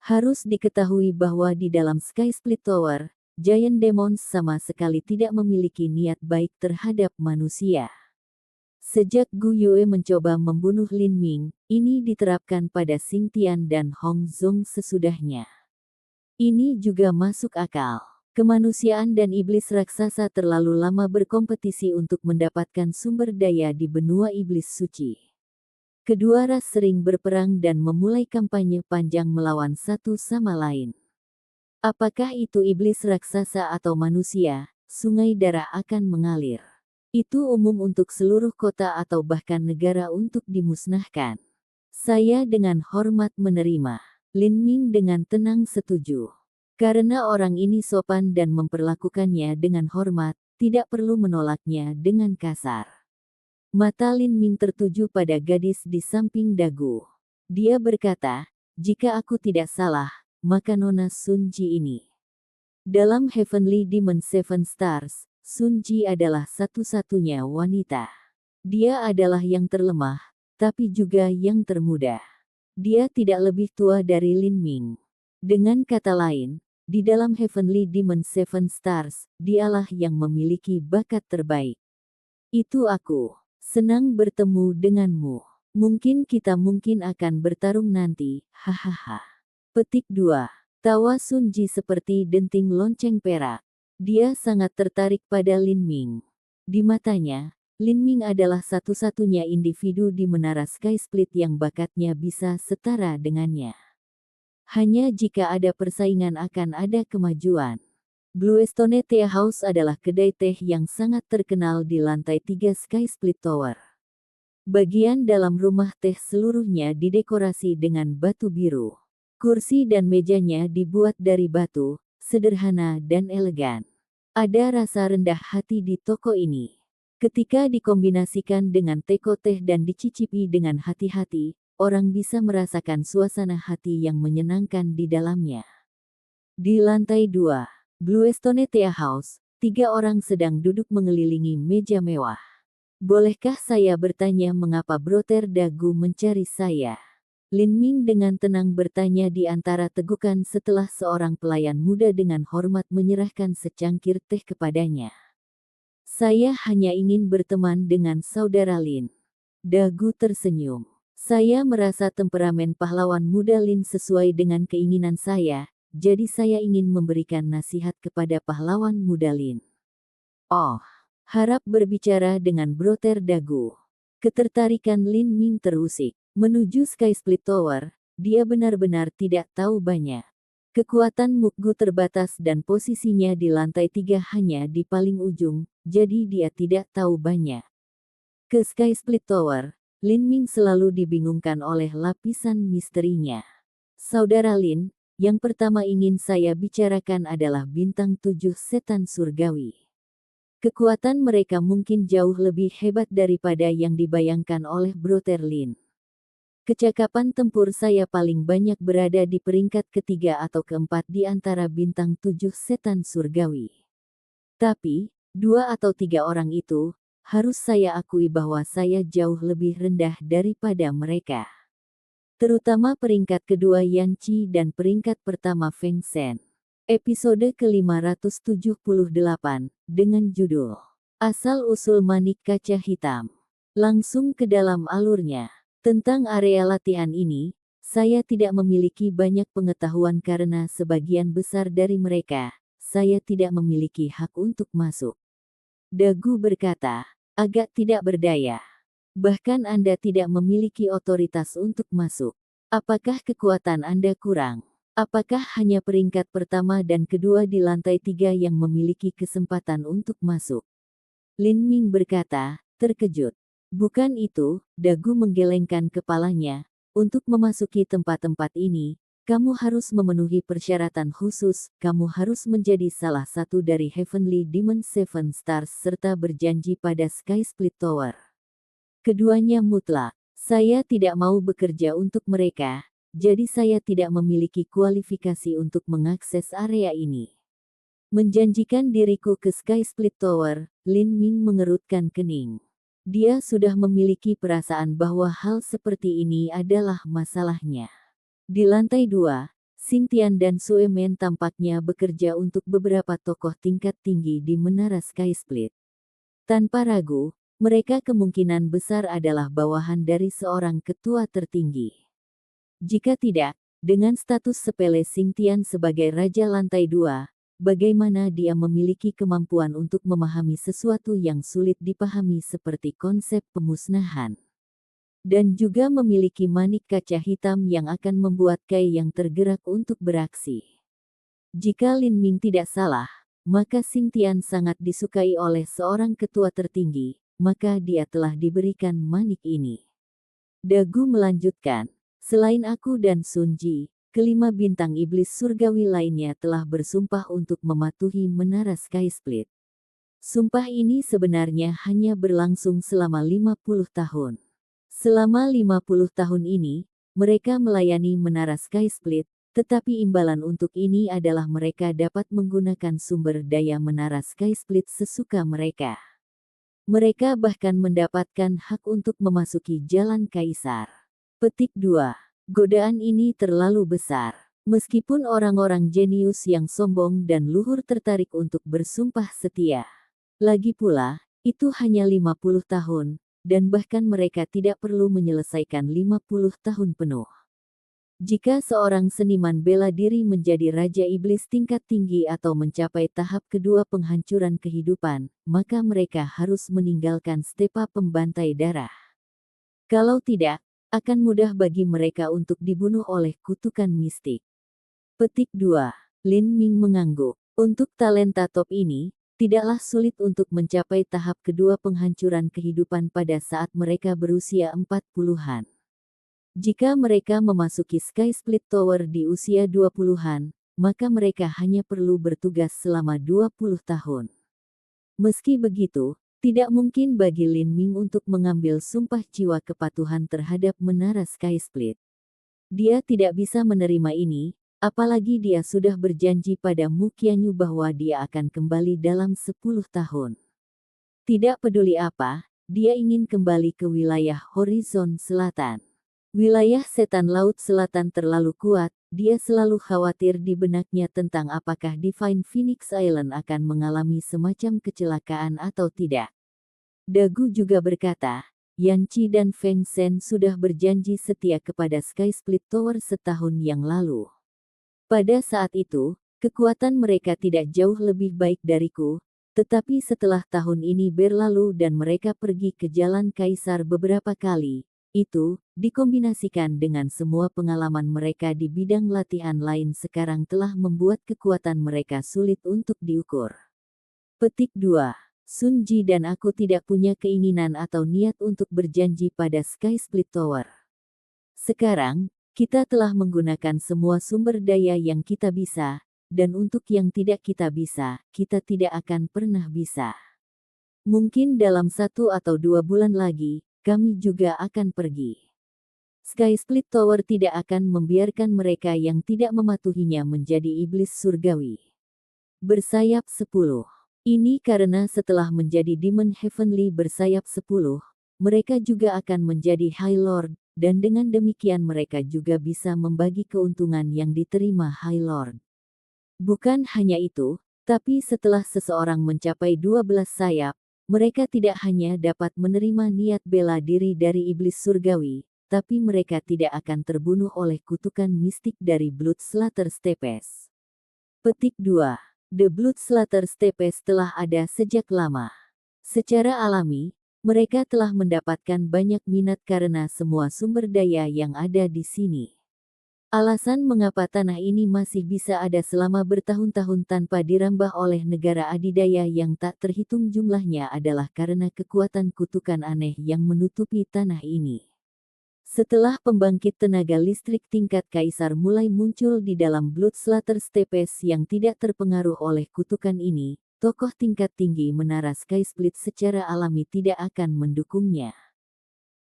Harus diketahui bahwa di dalam Sky Split Tower, Giant Demons sama sekali tidak memiliki niat baik terhadap manusia. Sejak Gu Yue mencoba membunuh Lin Ming, ini diterapkan pada Xing Tian dan Hong Zhong sesudahnya. Ini juga masuk akal. Kemanusiaan dan iblis raksasa terlalu lama berkompetisi untuk mendapatkan sumber daya di benua iblis suci. Kedua ras sering berperang dan memulai kampanye panjang melawan satu sama lain. Apakah itu iblis raksasa atau manusia, sungai darah akan mengalir. Itu umum untuk seluruh kota atau bahkan negara untuk dimusnahkan. Saya dengan hormat menerima. Lin Ming dengan tenang setuju. Karena orang ini sopan dan memperlakukannya dengan hormat, tidak perlu menolaknya dengan kasar. Mata Lin Ming tertuju pada gadis di samping dagu. Dia berkata, jika aku tidak salah, maka Nona Sun Ji ini. Dalam Heavenly Demon Seven Stars, Sun Ji adalah satu-satunya wanita. Dia adalah yang terlemah, tapi juga yang termuda. Dia tidak lebih tua dari Lin Ming. Dengan kata lain, di dalam Heavenly Demon Seven Stars, dialah yang memiliki bakat terbaik. Itu aku. Senang bertemu denganmu. Mungkin kita akan bertarung nanti, hahaha. Petik 2. Tawa Sun Ji seperti denting lonceng perak. Dia sangat tertarik pada Lin Ming. Di matanya, Lin Ming adalah satu-satunya individu di Menara Sky Split yang bakatnya bisa setara dengannya. Hanya jika ada persaingan akan ada kemajuan. Bluestone Tea House adalah kedai teh yang sangat terkenal di lantai 3 Sky Split Tower. Bagian dalam rumah teh seluruhnya didekorasi dengan batu biru. Kursi dan mejanya dibuat dari batu, sederhana dan elegan. Ada rasa rendah hati di toko ini. Ketika dikombinasikan dengan teko teh dan dicicipi dengan hati-hati, orang bisa merasakan suasana hati yang menyenangkan di dalamnya. Di lantai 2, Bluestone Tea House, 3 orang sedang duduk mengelilingi meja mewah. Bolehkah saya bertanya mengapa Brother Dagu mencari saya? Lin Ming dengan tenang bertanya di antara tegukan setelah seorang pelayan muda dengan hormat menyerahkan secangkir teh kepadanya. Saya hanya ingin berteman dengan saudara Lin. Dagu tersenyum. Saya merasa temperamen pahlawan muda Lin sesuai dengan keinginan saya, jadi saya ingin memberikan nasihat kepada pahlawan muda Lin. Oh, harap berbicara dengan Brother Dagu. Ketertarikan Lin Ming terusik. Menuju Sky Split Tower, dia benar-benar tidak tahu banyak. Kekuatan Mukgu terbatas dan posisinya di lantai 3 hanya di paling ujung, jadi dia tidak tahu banyak. Ke Sky Split Tower, Lin Ming selalu dibingungkan oleh lapisan misterinya. Saudara Lin, yang pertama ingin saya bicarakan adalah bintang 7 setan surgawi. Kekuatan mereka mungkin jauh lebih hebat daripada yang dibayangkan oleh Brother Lin. Kecakapan tempur saya paling banyak berada di peringkat ketiga atau keempat di antara bintang 7 setan surgawi. Tapi, 2 atau 3 orang itu, harus saya akui bahwa saya jauh lebih rendah daripada mereka. Terutama peringkat kedua Yan Qi dan peringkat pertama Feng Shen. Episode ke-578, dengan judul Asal-usul Manik Kaca Hitam. Langsung ke dalam alurnya. Tentang area latihan ini, saya tidak memiliki banyak pengetahuan karena sebagian besar dari mereka, saya tidak memiliki hak untuk masuk. Dagu berkata, agak tidak berdaya. Bahkan Anda tidak memiliki otoritas untuk masuk. Apakah kekuatan Anda kurang? Apakah hanya peringkat pertama dan kedua di lantai 3 yang memiliki kesempatan untuk masuk? Lin Ming berkata, terkejut. Bukan itu, Dagu menggelengkan kepalanya. Untuk memasuki tempat-tempat ini, kamu harus memenuhi persyaratan khusus, kamu harus menjadi salah satu dari Heavenly Demon Seven Stars serta berjanji pada Sky Split Tower. Keduanya mutlak. Saya tidak mau bekerja untuk mereka, jadi saya tidak memiliki kualifikasi untuk mengakses area ini. Menjanjikan diriku ke Sky Split Tower, Lin Ming mengerutkan kening. Dia sudah memiliki perasaan bahwa hal seperti ini adalah masalahnya. Di lantai 2, Xing Tian dan Sue Men tampaknya bekerja untuk beberapa tokoh tingkat tinggi di Menara Sky Split. Tanpa ragu, mereka kemungkinan besar adalah bawahan dari seorang ketua tertinggi. Jika tidak, dengan status sepele Xingtian sebagai Raja Lantai 2, bagaimana dia memiliki kemampuan untuk memahami sesuatu yang sulit dipahami seperti konsep pemusnahan? Dan juga memiliki manik kaca hitam yang akan membuat Kai yang tergerak untuk beraksi. Jika Lin Ming tidak salah, maka Xingtian sangat disukai oleh seorang ketua tertinggi, maka dia telah diberikan manik ini. Dagu melanjutkan, selain aku dan Sun Ji, kelima bintang iblis surgawi lainnya telah bersumpah untuk mematuhi menara Sky Split. Sumpah ini sebenarnya hanya berlangsung selama 50 tahun. Selama 50 tahun ini, mereka melayani menara Sky Split, tetapi imbalan untuk ini adalah mereka dapat menggunakan sumber daya menara Sky Split sesuka mereka. Mereka bahkan mendapatkan hak untuk memasuki jalan kaisar. Petik 2. Godaan ini terlalu besar. Meskipun orang-orang jenius yang sombong dan luhur tertarik untuk bersumpah setia. Lagi pula, itu hanya 50 tahun, dan bahkan mereka tidak perlu menyelesaikan 50 tahun penuh. Jika seorang seniman bela diri menjadi Raja Iblis tingkat tinggi atau mencapai tahap kedua penghancuran kehidupan, maka mereka harus meninggalkan stepa pembantai darah. Kalau tidak, akan mudah bagi mereka untuk dibunuh oleh kutukan mistik. Petik 2. Lin Ming mengangguk. Untuk talenta top ini, tidaklah sulit untuk mencapai tahap kedua penghancuran kehidupan pada saat mereka berusia 40-an. Jika mereka memasuki Sky Split Tower di usia 20-an, maka mereka hanya perlu bertugas selama 20 tahun. Meski begitu, tidak mungkin bagi Lin Ming untuk mengambil sumpah jiwa kepatuhan terhadap menara Sky Split. Dia tidak bisa menerima ini, apalagi dia sudah berjanji pada Mu Qianyu bahwa dia akan kembali dalam 10 tahun. Tidak peduli apa, dia ingin kembali ke wilayah Horizon Selatan. Wilayah Setan Laut Selatan terlalu kuat, dia selalu khawatir di benaknya tentang apakah Divine Phoenix Island akan mengalami semacam kecelakaan atau tidak. Dagu juga berkata, Yan Qi dan Feng Shen sudah berjanji setia kepada Sky Split Tower setahun yang lalu. Pada saat itu, kekuatan mereka tidak jauh lebih baik dariku, tetapi setelah tahun ini berlalu dan mereka pergi ke Jalan Kaisar beberapa kali, itu, dikombinasikan dengan semua pengalaman mereka di bidang latihan lain sekarang telah membuat kekuatan mereka sulit untuk diukur. Petik 2. Sun Ji dan aku tidak punya keinginan atau niat untuk berjanji pada Sky Split Tower. Sekarang, kita telah menggunakan semua sumber daya yang kita bisa, dan untuk yang tidak kita bisa, kita tidak akan pernah bisa. Mungkin dalam 1 atau 2 bulan lagi, kami juga akan pergi. Sky Split Tower tidak akan membiarkan mereka yang tidak mematuhinya menjadi iblis surgawi. Bersayap 10. Ini karena setelah menjadi Demon Heavenly bersayap 10, mereka juga akan menjadi High Lord, dan dengan demikian mereka juga bisa membagi keuntungan yang diterima High Lord. Bukan hanya itu, tapi setelah seseorang mencapai 12 sayap, mereka tidak hanya dapat menerima niat bela diri dari iblis surgawi, tapi mereka tidak akan terbunuh oleh kutukan mistik dari Blood Slater Stepes. Petik 2. The Blood Slater Stepes telah ada sejak lama. Secara alami, mereka telah mendapatkan banyak minat karena semua sumber daya yang ada di sini. Alasan mengapa tanah ini masih bisa ada selama bertahun-tahun tanpa dirambah oleh negara adidaya yang tak terhitung jumlahnya adalah karena kekuatan kutukan aneh yang menutupi tanah ini. Setelah pembangkit tenaga listrik tingkat kaisar mulai muncul di dalam Blood Slater Stepes yang tidak terpengaruh oleh kutukan ini, tokoh tingkat tinggi menara Sky Split secara alami tidak akan mendukungnya.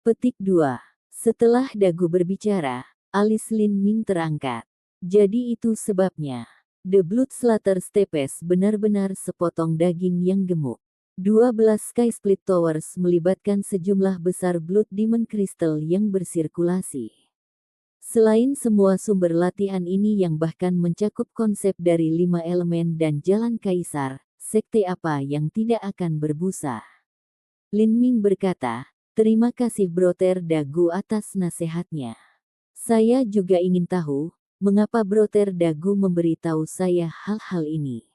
Petik 2. Setelah Dagu berbicara, alis Lin Ming terangkat. Jadi itu sebabnya. The Blood Slater Stepes benar-benar sepotong daging yang gemuk. 12 Sky Split Towers melibatkan sejumlah besar Blood Demon Crystal yang bersirkulasi. Selain semua sumber latihan ini yang bahkan mencakup konsep dari 5 elemen dan jalan kaisar, sekte apa yang tidak akan berbusa? Lin Ming berkata, terima kasih Broter Dagu atas nasihatnya. Saya juga ingin tahu, mengapa Broter Dagu memberitahu saya hal-hal ini.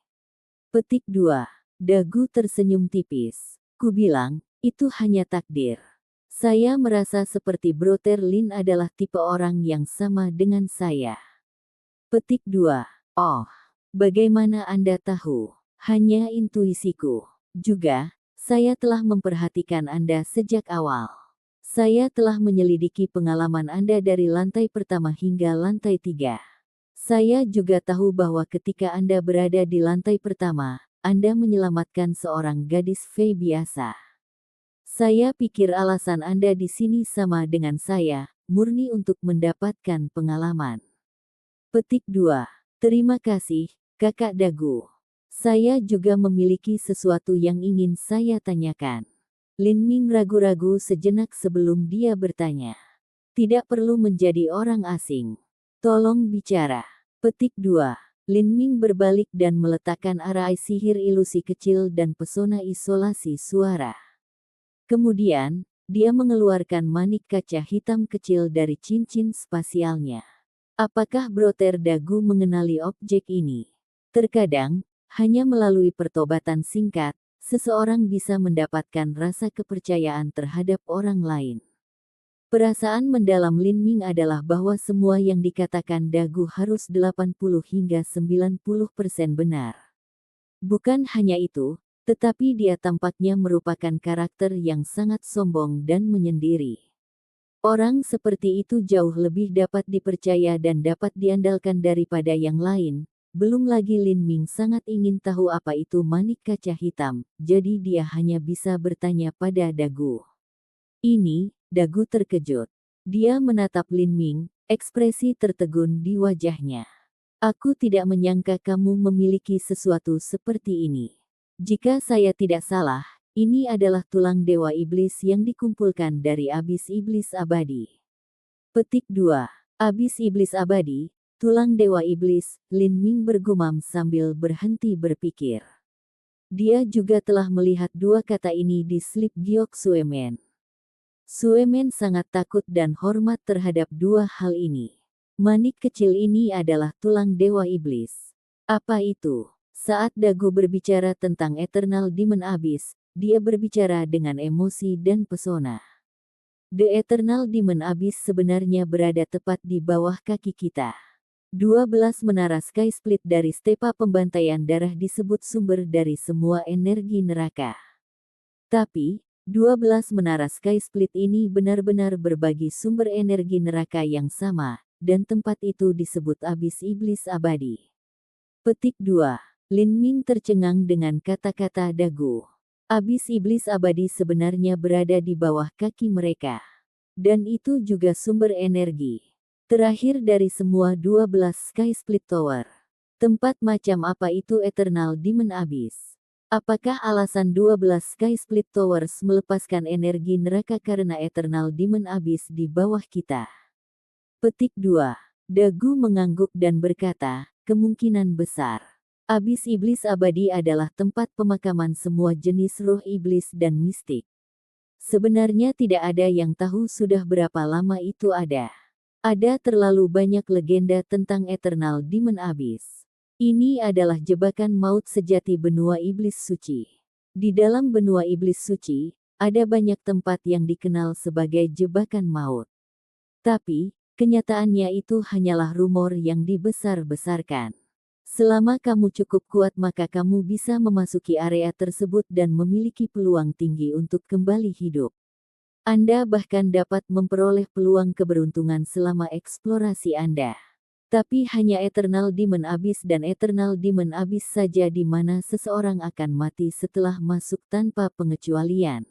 Petik 2. Dagu tersenyum tipis. Kubilang, itu hanya takdir. Saya merasa seperti Broter Lin adalah tipe orang yang sama dengan saya. Petik 2. Oh, bagaimana Anda tahu? Hanya intuisiku. Juga, saya telah memperhatikan Anda sejak awal. Saya telah menyelidiki pengalaman Anda dari lantai pertama hingga lantai 3. Saya juga tahu bahwa ketika Anda berada di lantai pertama, Anda menyelamatkan seorang gadis Fey biasa. Saya pikir alasan Anda di sini sama dengan saya, murni untuk mendapatkan pengalaman. Petik 2. Terima kasih, Kakak Dagu. Saya juga memiliki sesuatu yang ingin saya tanyakan. Lin Ming ragu-ragu sejenak sebelum dia bertanya. Tidak perlu menjadi orang asing. Tolong bicara. Petik 2. Lin Ming berbalik dan meletakkan arai sihir ilusi kecil dan pesona isolasi suara. Kemudian, dia mengeluarkan manik kaca hitam kecil dari cincin spasialnya. Apakah Broter Dagu mengenali objek ini? Terkadang, hanya melalui pertobatan singkat, seseorang bisa mendapatkan rasa kepercayaan terhadap orang lain. Perasaan mendalam Lin Ming adalah bahwa semua yang dikatakan Dagu harus 80 hingga 90% benar. Bukan hanya itu, tetapi dia tampaknya merupakan karakter yang sangat sombong dan menyendiri. Orang seperti itu jauh lebih dapat dipercaya dan dapat diandalkan daripada yang lain. Belum lagi Lin Ming sangat ingin tahu apa itu manik kaca hitam, jadi dia hanya bisa bertanya pada Dagu. Ini, Dagu terkejut. Dia menatap Lin Ming, ekspresi tertegun di wajahnya. Aku tidak menyangka kamu memiliki sesuatu seperti ini. Jika saya tidak salah, ini adalah tulang dewa iblis yang dikumpulkan dari abis iblis abadi. Petik 2. Abis iblis abadi, tulang dewa iblis, Lin Ming bergumam sambil berhenti berpikir. Dia juga telah melihat dua kata ini di slip giok Suemen. Suemen sangat takut dan hormat terhadap dua hal ini. Manik kecil ini adalah tulang dewa iblis. Apa itu? Saat Dagu berbicara tentang Eternal Demon Abyss, dia berbicara dengan emosi dan pesona. The Eternal Demon Abyss sebenarnya berada tepat di bawah kaki kita. 12 menara Sky Split dari stepa pembantaian darah disebut sumber dari semua energi neraka. Tapi, 12 menara Sky Split ini benar-benar berbagi sumber energi neraka yang sama, dan tempat itu disebut abis iblis abadi. Petik 2. Lin Ming tercengang dengan kata-kata Dagu. Abis iblis abadi sebenarnya berada di bawah kaki mereka. Dan itu juga sumber energi terakhir dari semua 12 Sky Split Tower. Tempat macam apa itu Eternal Demon Abyss? Apakah alasan 12 Sky Split Towers melepaskan energi neraka karena Eternal Demon Abyss di bawah kita? Petik 2. Dagu mengangguk dan berkata, kemungkinan besar. Abis iblis abadi adalah tempat pemakaman semua jenis roh iblis dan mistik. Sebenarnya tidak ada yang tahu sudah berapa lama itu ada. Ada terlalu banyak legenda tentang Eternal Demon Abyss. Ini adalah jebakan maut sejati benua iblis suci. Di dalam benua iblis suci, ada banyak tempat yang dikenal sebagai jebakan maut. Tapi, kenyataannya itu hanyalah rumor yang dibesar-besarkan. Selama kamu cukup kuat maka kamu bisa memasuki area tersebut dan memiliki peluang tinggi untuk kembali hidup. Anda bahkan dapat memperoleh peluang keberuntungan selama eksplorasi Anda. Tapi hanya Eternal Demon Abyss dan Eternal Demon Abyss saja di mana seseorang akan mati setelah masuk tanpa pengecualian.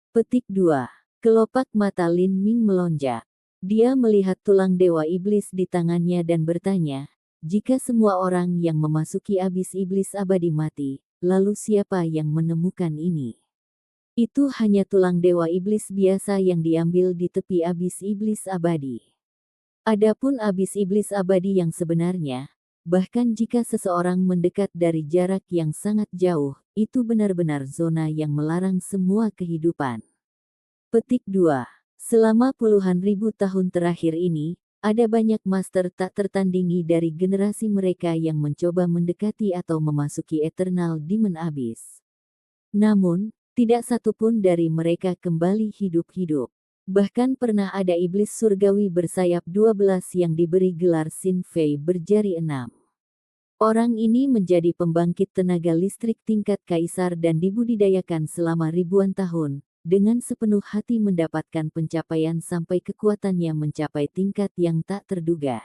Petik 2. Kelopak mata Lin Ming melonjak. Dia melihat tulang dewa iblis di tangannya dan bertanya, jika semua orang yang memasuki abis iblis abadi mati, lalu siapa yang menemukan ini? Itu hanya tulang dewa iblis biasa yang diambil di tepi abis iblis abadi. Adapun abis iblis abadi yang sebenarnya, bahkan jika seseorang mendekat dari jarak yang sangat jauh, itu benar-benar zona yang melarang semua kehidupan. Petik 2. Selama puluhan ribu tahun terakhir ini, ada banyak master tak tertandingi dari generasi mereka yang mencoba mendekati atau memasuki Eternal Demon Abyss. Namun, tidak satupun dari mereka kembali hidup-hidup. Bahkan pernah ada iblis surgawi bersayap 12 yang diberi gelar Sin Fei berjari 6. Orang ini menjadi pembangkit tenaga listrik tingkat kaisar dan dibudidayakan selama ribuan tahun, dengan sepenuh hati mendapatkan pencapaian sampai kekuatannya mencapai tingkat yang tak terduga.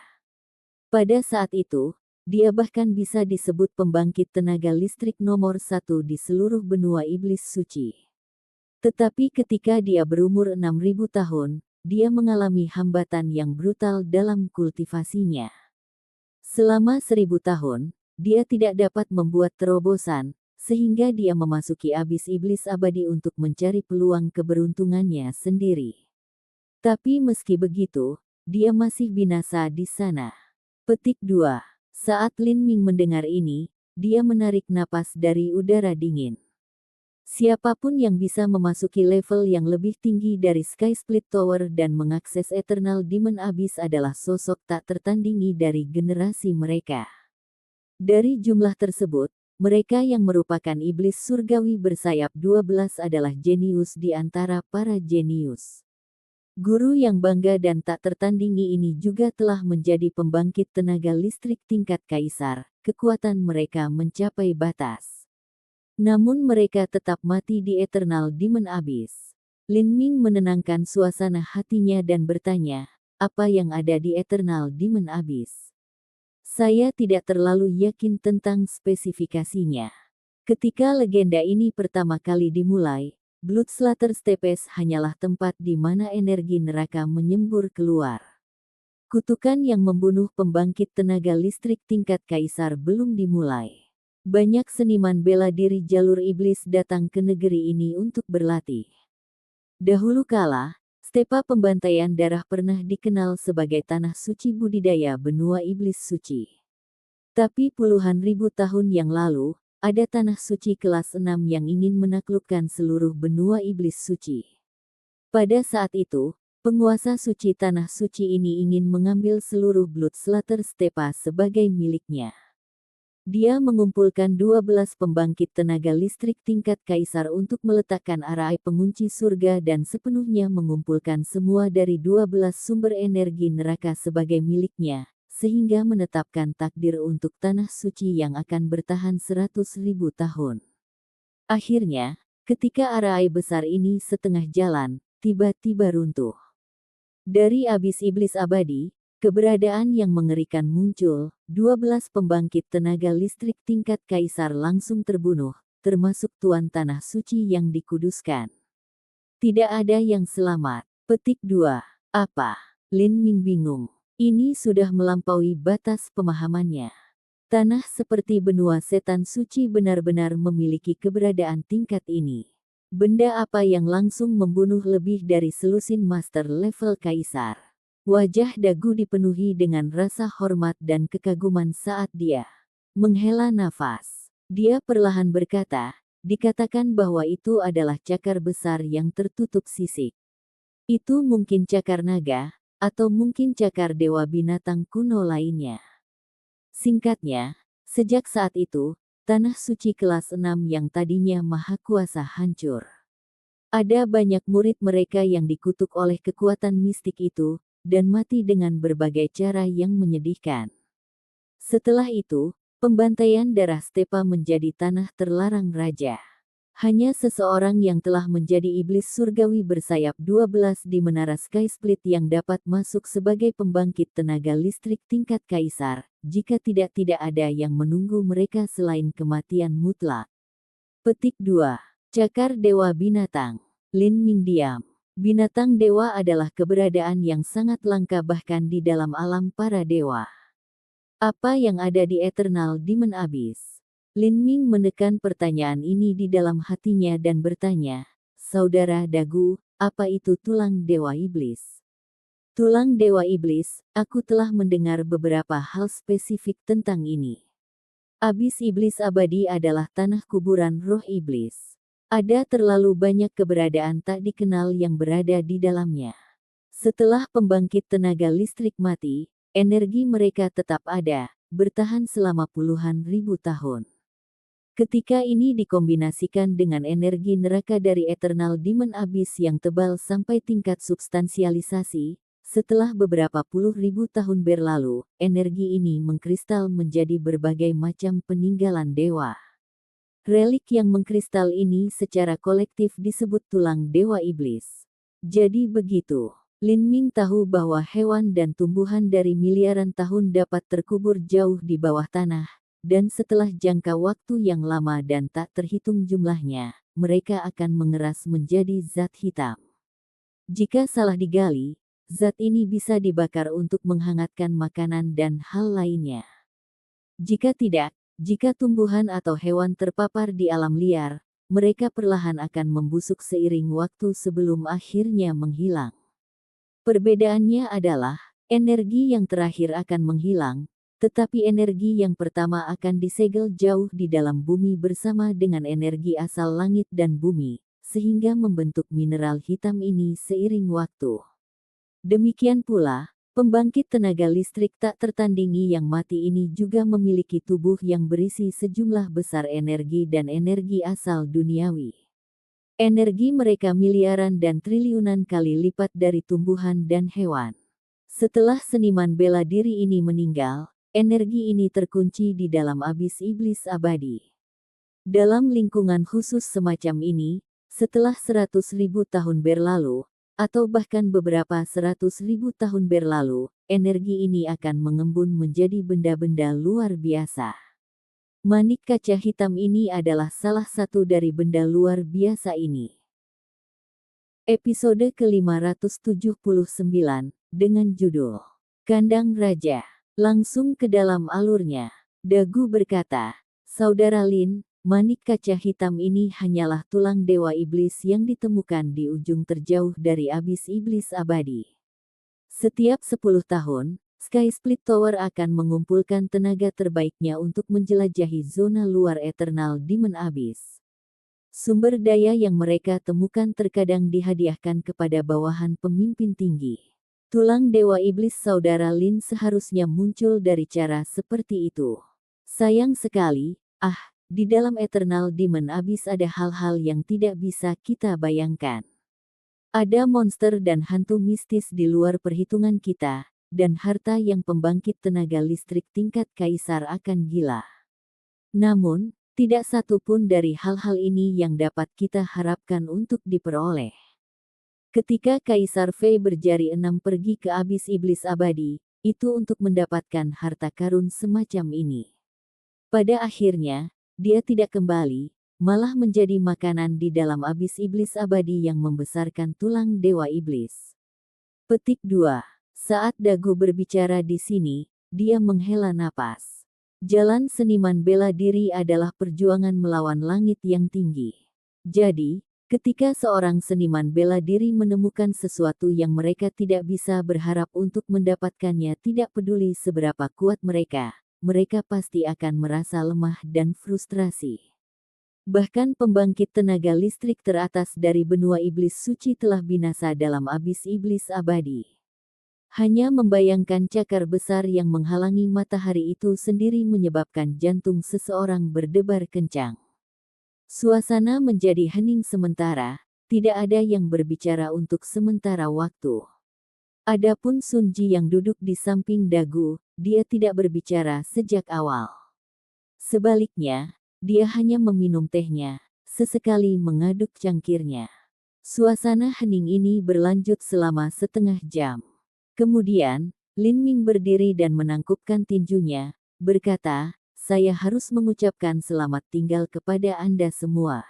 Pada saat itu, dia bahkan bisa disebut pembangkit tenaga listrik nomor 1 di seluruh benua iblis suci. Tetapi ketika dia berumur 6.000 tahun, dia mengalami hambatan yang brutal dalam kultivasinya. Selama 1000 tahun, dia tidak dapat membuat terobosan, sehingga dia memasuki abis iblis abadi untuk mencari peluang keberuntungannya sendiri. Tapi meski begitu, dia masih binasa di sana. Petik 2. Saat Lin Ming mendengar ini, dia menarik napas dari udara dingin. Siapapun yang bisa memasuki level yang lebih tinggi dari Sky Split Tower dan mengakses Eternal Demon Abyss adalah sosok tak tertandingi dari generasi mereka. Dari jumlah tersebut, mereka yang merupakan iblis surgawi bersayap 12 adalah jenius di antara para jenius. Guru yang bangga dan tak tertandingi ini juga telah menjadi pembangkit tenaga listrik tingkat kaisar. Kekuatan mereka mencapai batas. Namun mereka tetap mati di Eternal Demon Abyss. Lin Ming menenangkan suasana hatinya dan bertanya, apa yang ada di Eternal Demon Abyss? Saya tidak terlalu yakin tentang spesifikasinya. Ketika legenda ini pertama kali dimulai, Bloodslater Steppes hanyalah tempat di mana energi neraka menyembur keluar. Kutukan yang membunuh pembangkit tenaga listrik tingkat kaisar belum dimulai. Banyak seniman bela diri jalur iblis datang ke negeri ini untuk berlatih. Dahulu kala, stepa pembantaian darah pernah dikenal sebagai tanah suci budidaya benua iblis suci. Tapi puluhan ribu tahun yang lalu, ada tanah suci kelas 6 yang ingin menaklukkan seluruh benua iblis suci. Pada saat itu, penguasa suci tanah suci ini ingin mengambil seluruh Bloodslater stepa sebagai miliknya. Dia mengumpulkan 12 pembangkit tenaga listrik tingkat kaisar untuk meletakkan arai pengunci surga dan sepenuhnya mengumpulkan semua dari 12 sumber energi neraka sebagai miliknya, sehingga menetapkan takdir untuk tanah suci yang akan bertahan 100.000 tahun. Akhirnya, ketika arai besar ini setengah jalan, tiba-tiba runtuh. Dari abis iblis abadi, keberadaan yang mengerikan muncul, 12 pembangkit tenaga listrik tingkat kaisar langsung terbunuh, termasuk Tuan Tanah Suci yang dikuduskan. Tidak ada yang selamat. Petik 2. Apa? Lin Ming bingung. Ini sudah melampaui batas pemahamannya. Tanah seperti benua setan suci benar-benar memiliki keberadaan tingkat ini. Benda apa yang langsung membunuh lebih dari selusin master level kaisar? Wajah Dagu dipenuhi dengan rasa hormat dan kekaguman saat dia menghela nafas. Dia perlahan berkata, dikatakan bahwa itu adalah cakar besar yang tertutup sisik. Itu mungkin cakar naga, atau mungkin cakar dewa binatang kuno lainnya. Singkatnya, sejak saat itu, tanah suci kelas 6 yang tadinya maha kuasa hancur. Ada banyak murid mereka yang dikutuk oleh kekuatan mistik itu, dan mati dengan berbagai cara yang menyedihkan. Setelah itu, pembantaian darah stepa menjadi tanah terlarang raja. Hanya seseorang yang telah menjadi iblis surgawi bersayap 12 di menara Sky Split yang dapat masuk sebagai pembangkit tenaga listrik tingkat kaisar, jika tidak ada yang menunggu mereka selain kematian mutlak. Petik 2. Cakar Dewa Binatang. Lin Ming diam. Binatang dewa adalah keberadaan yang sangat langka bahkan di dalam alam para dewa. Apa yang ada di Eternal Demon Abyss? Lin Ming menekan pertanyaan ini di dalam hatinya dan bertanya, Saudara Dagu, apa itu tulang dewa iblis? Tulang dewa iblis, aku telah mendengar beberapa hal spesifik tentang ini. Abis iblis abadi adalah tanah kuburan roh iblis. Ada terlalu banyak keberadaan tak dikenal yang berada di dalamnya. Setelah pembangkit tenaga listrik mati, energi mereka tetap ada, bertahan selama puluhan ribu tahun. Ketika ini dikombinasikan dengan energi neraka dari Eternal Demon Abyss yang tebal sampai tingkat substansialisasi, setelah beberapa puluh ribu tahun berlalu, energi ini mengkristal menjadi berbagai macam peninggalan dewa. Relik yang mengkristal ini secara kolektif disebut tulang dewa iblis. Jadi begitu. Lin Ming tahu bahwa hewan dan tumbuhan dari miliaran tahun dapat terkubur jauh di bawah tanah, dan setelah jangka waktu yang lama dan tak terhitung jumlahnya, mereka akan mengeras menjadi zat hitam. Jika salah digali, zat ini bisa dibakar untuk menghangatkan makanan dan hal lainnya. Jika tidak, jika tumbuhan atau hewan terpapar di alam liar, mereka perlahan akan membusuk seiring waktu sebelum akhirnya menghilang. Perbedaannya adalah, energi yang terakhir akan menghilang, tetapi energi yang pertama akan disegel jauh di dalam bumi bersama dengan energi asal langit dan bumi, sehingga membentuk mineral hitam ini seiring waktu. Demikian pula, pembangkit tenaga listrik tak tertandingi yang mati ini juga memiliki tubuh yang berisi sejumlah besar energi dan energi asal duniawi. Energi mereka miliaran dan triliunan kali lipat dari tumbuhan dan hewan. Setelah seniman bela diri ini meninggal, energi ini terkunci di dalam abis iblis abadi. Dalam lingkungan khusus semacam ini, setelah 100.000 tahun berlalu, atau bahkan beberapa 100.000 tahun berlalu, energi ini akan mengembun menjadi benda-benda luar biasa. Manik kaca hitam ini adalah salah satu dari benda luar biasa ini. Episode ke-579, dengan judul Kandang Raja. Langsung ke dalam alurnya, Dagu berkata, "Saudara Lin, manik kaca hitam ini hanyalah tulang dewa iblis yang ditemukan di ujung terjauh dari abis iblis abadi. Setiap 10 tahun, Sky Split Tower akan mengumpulkan tenaga terbaiknya untuk menjelajahi zona luar Eternal Demon Abyss. Sumber daya yang mereka temukan terkadang dihadiahkan kepada bawahan pemimpin tinggi. Tulang dewa iblis saudara Lin seharusnya muncul dari cara seperti itu. Sayang sekali, di dalam Eternal Demon Abyss ada hal-hal yang tidak bisa kita bayangkan. Ada monster dan hantu mistis di luar perhitungan kita, dan harta yang pembangkit tenaga listrik tingkat kaisar akan gila. Namun, tidak satu pun dari hal-hal ini yang dapat kita harapkan untuk diperoleh. Ketika Kaisar Fei berjari 6 pergi ke abis iblis abadi, itu untuk mendapatkan harta karun semacam ini. Pada akhirnya, dia tidak kembali, malah menjadi makanan di dalam abis iblis abadi yang membesarkan tulang dewa iblis. Petik 2. Saat Dagu berbicara di sini, dia menghela napas. Jalan seniman bela diri adalah perjuangan melawan langit yang tinggi. Jadi, ketika seorang seniman bela diri menemukan sesuatu yang mereka tidak bisa berharap untuk mendapatkannya, tidak peduli seberapa kuat mereka pasti akan merasa lemah dan frustrasi. Bahkan pembangkit tenaga listrik teratas dari benua iblis suci telah binasa dalam abis iblis abadi. Hanya membayangkan cakar besar yang menghalangi matahari itu sendiri menyebabkan jantung seseorang berdebar kencang. Suasana menjadi hening sementara, tidak ada yang berbicara untuk sementara waktu. Adapun Sun Ji yang duduk di samping Dagu, dia tidak berbicara sejak awal. Sebaliknya, dia hanya meminum tehnya, sesekali mengaduk cangkirnya. Suasana hening ini berlanjut selama setengah jam. Kemudian, Lin Ming berdiri dan menangkupkan tinjunya, berkata, "Saya harus mengucapkan selamat tinggal kepada Anda semua.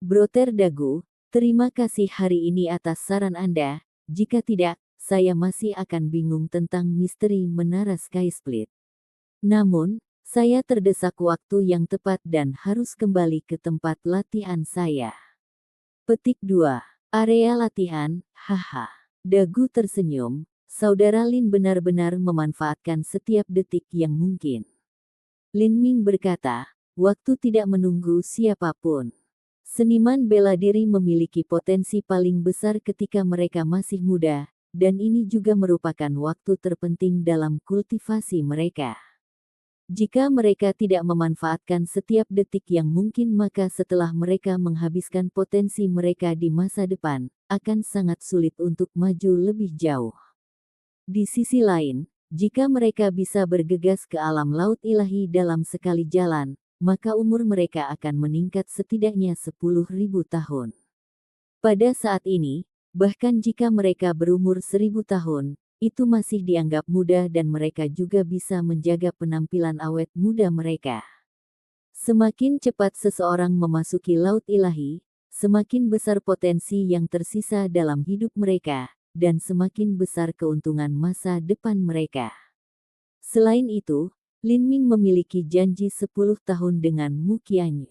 Broter Dagu, terima kasih hari ini atas saran Anda, jika tidak, saya masih akan bingung tentang misteri Menara Sky Split. Namun, saya terdesak waktu yang tepat dan harus kembali ke tempat latihan saya." Petik 2. Area latihan, haha. Dagu tersenyum, saudara Lin benar-benar memanfaatkan setiap detik yang mungkin. Lin Ming berkata, waktu tidak menunggu siapapun. Seniman bela diri memiliki potensi paling besar ketika mereka masih muda, dan ini juga merupakan waktu terpenting dalam kultivasi mereka. Jika mereka tidak memanfaatkan setiap detik yang mungkin, maka setelah mereka menghabiskan potensi mereka di masa depan, akan sangat sulit untuk maju lebih jauh. Di sisi lain, jika mereka bisa bergegas ke alam laut ilahi dalam sekali jalan, maka umur mereka akan meningkat setidaknya 10.000 tahun. Pada saat ini, bahkan jika mereka berumur 1.000 tahun, itu masih dianggap muda dan mereka juga bisa menjaga penampilan awet muda mereka. Semakin cepat seseorang memasuki laut ilahi, semakin besar potensi yang tersisa dalam hidup mereka, dan semakin besar keuntungan masa depan mereka. Selain itu, Lin Ming memiliki janji 10 tahun dengan Mu Qianyu.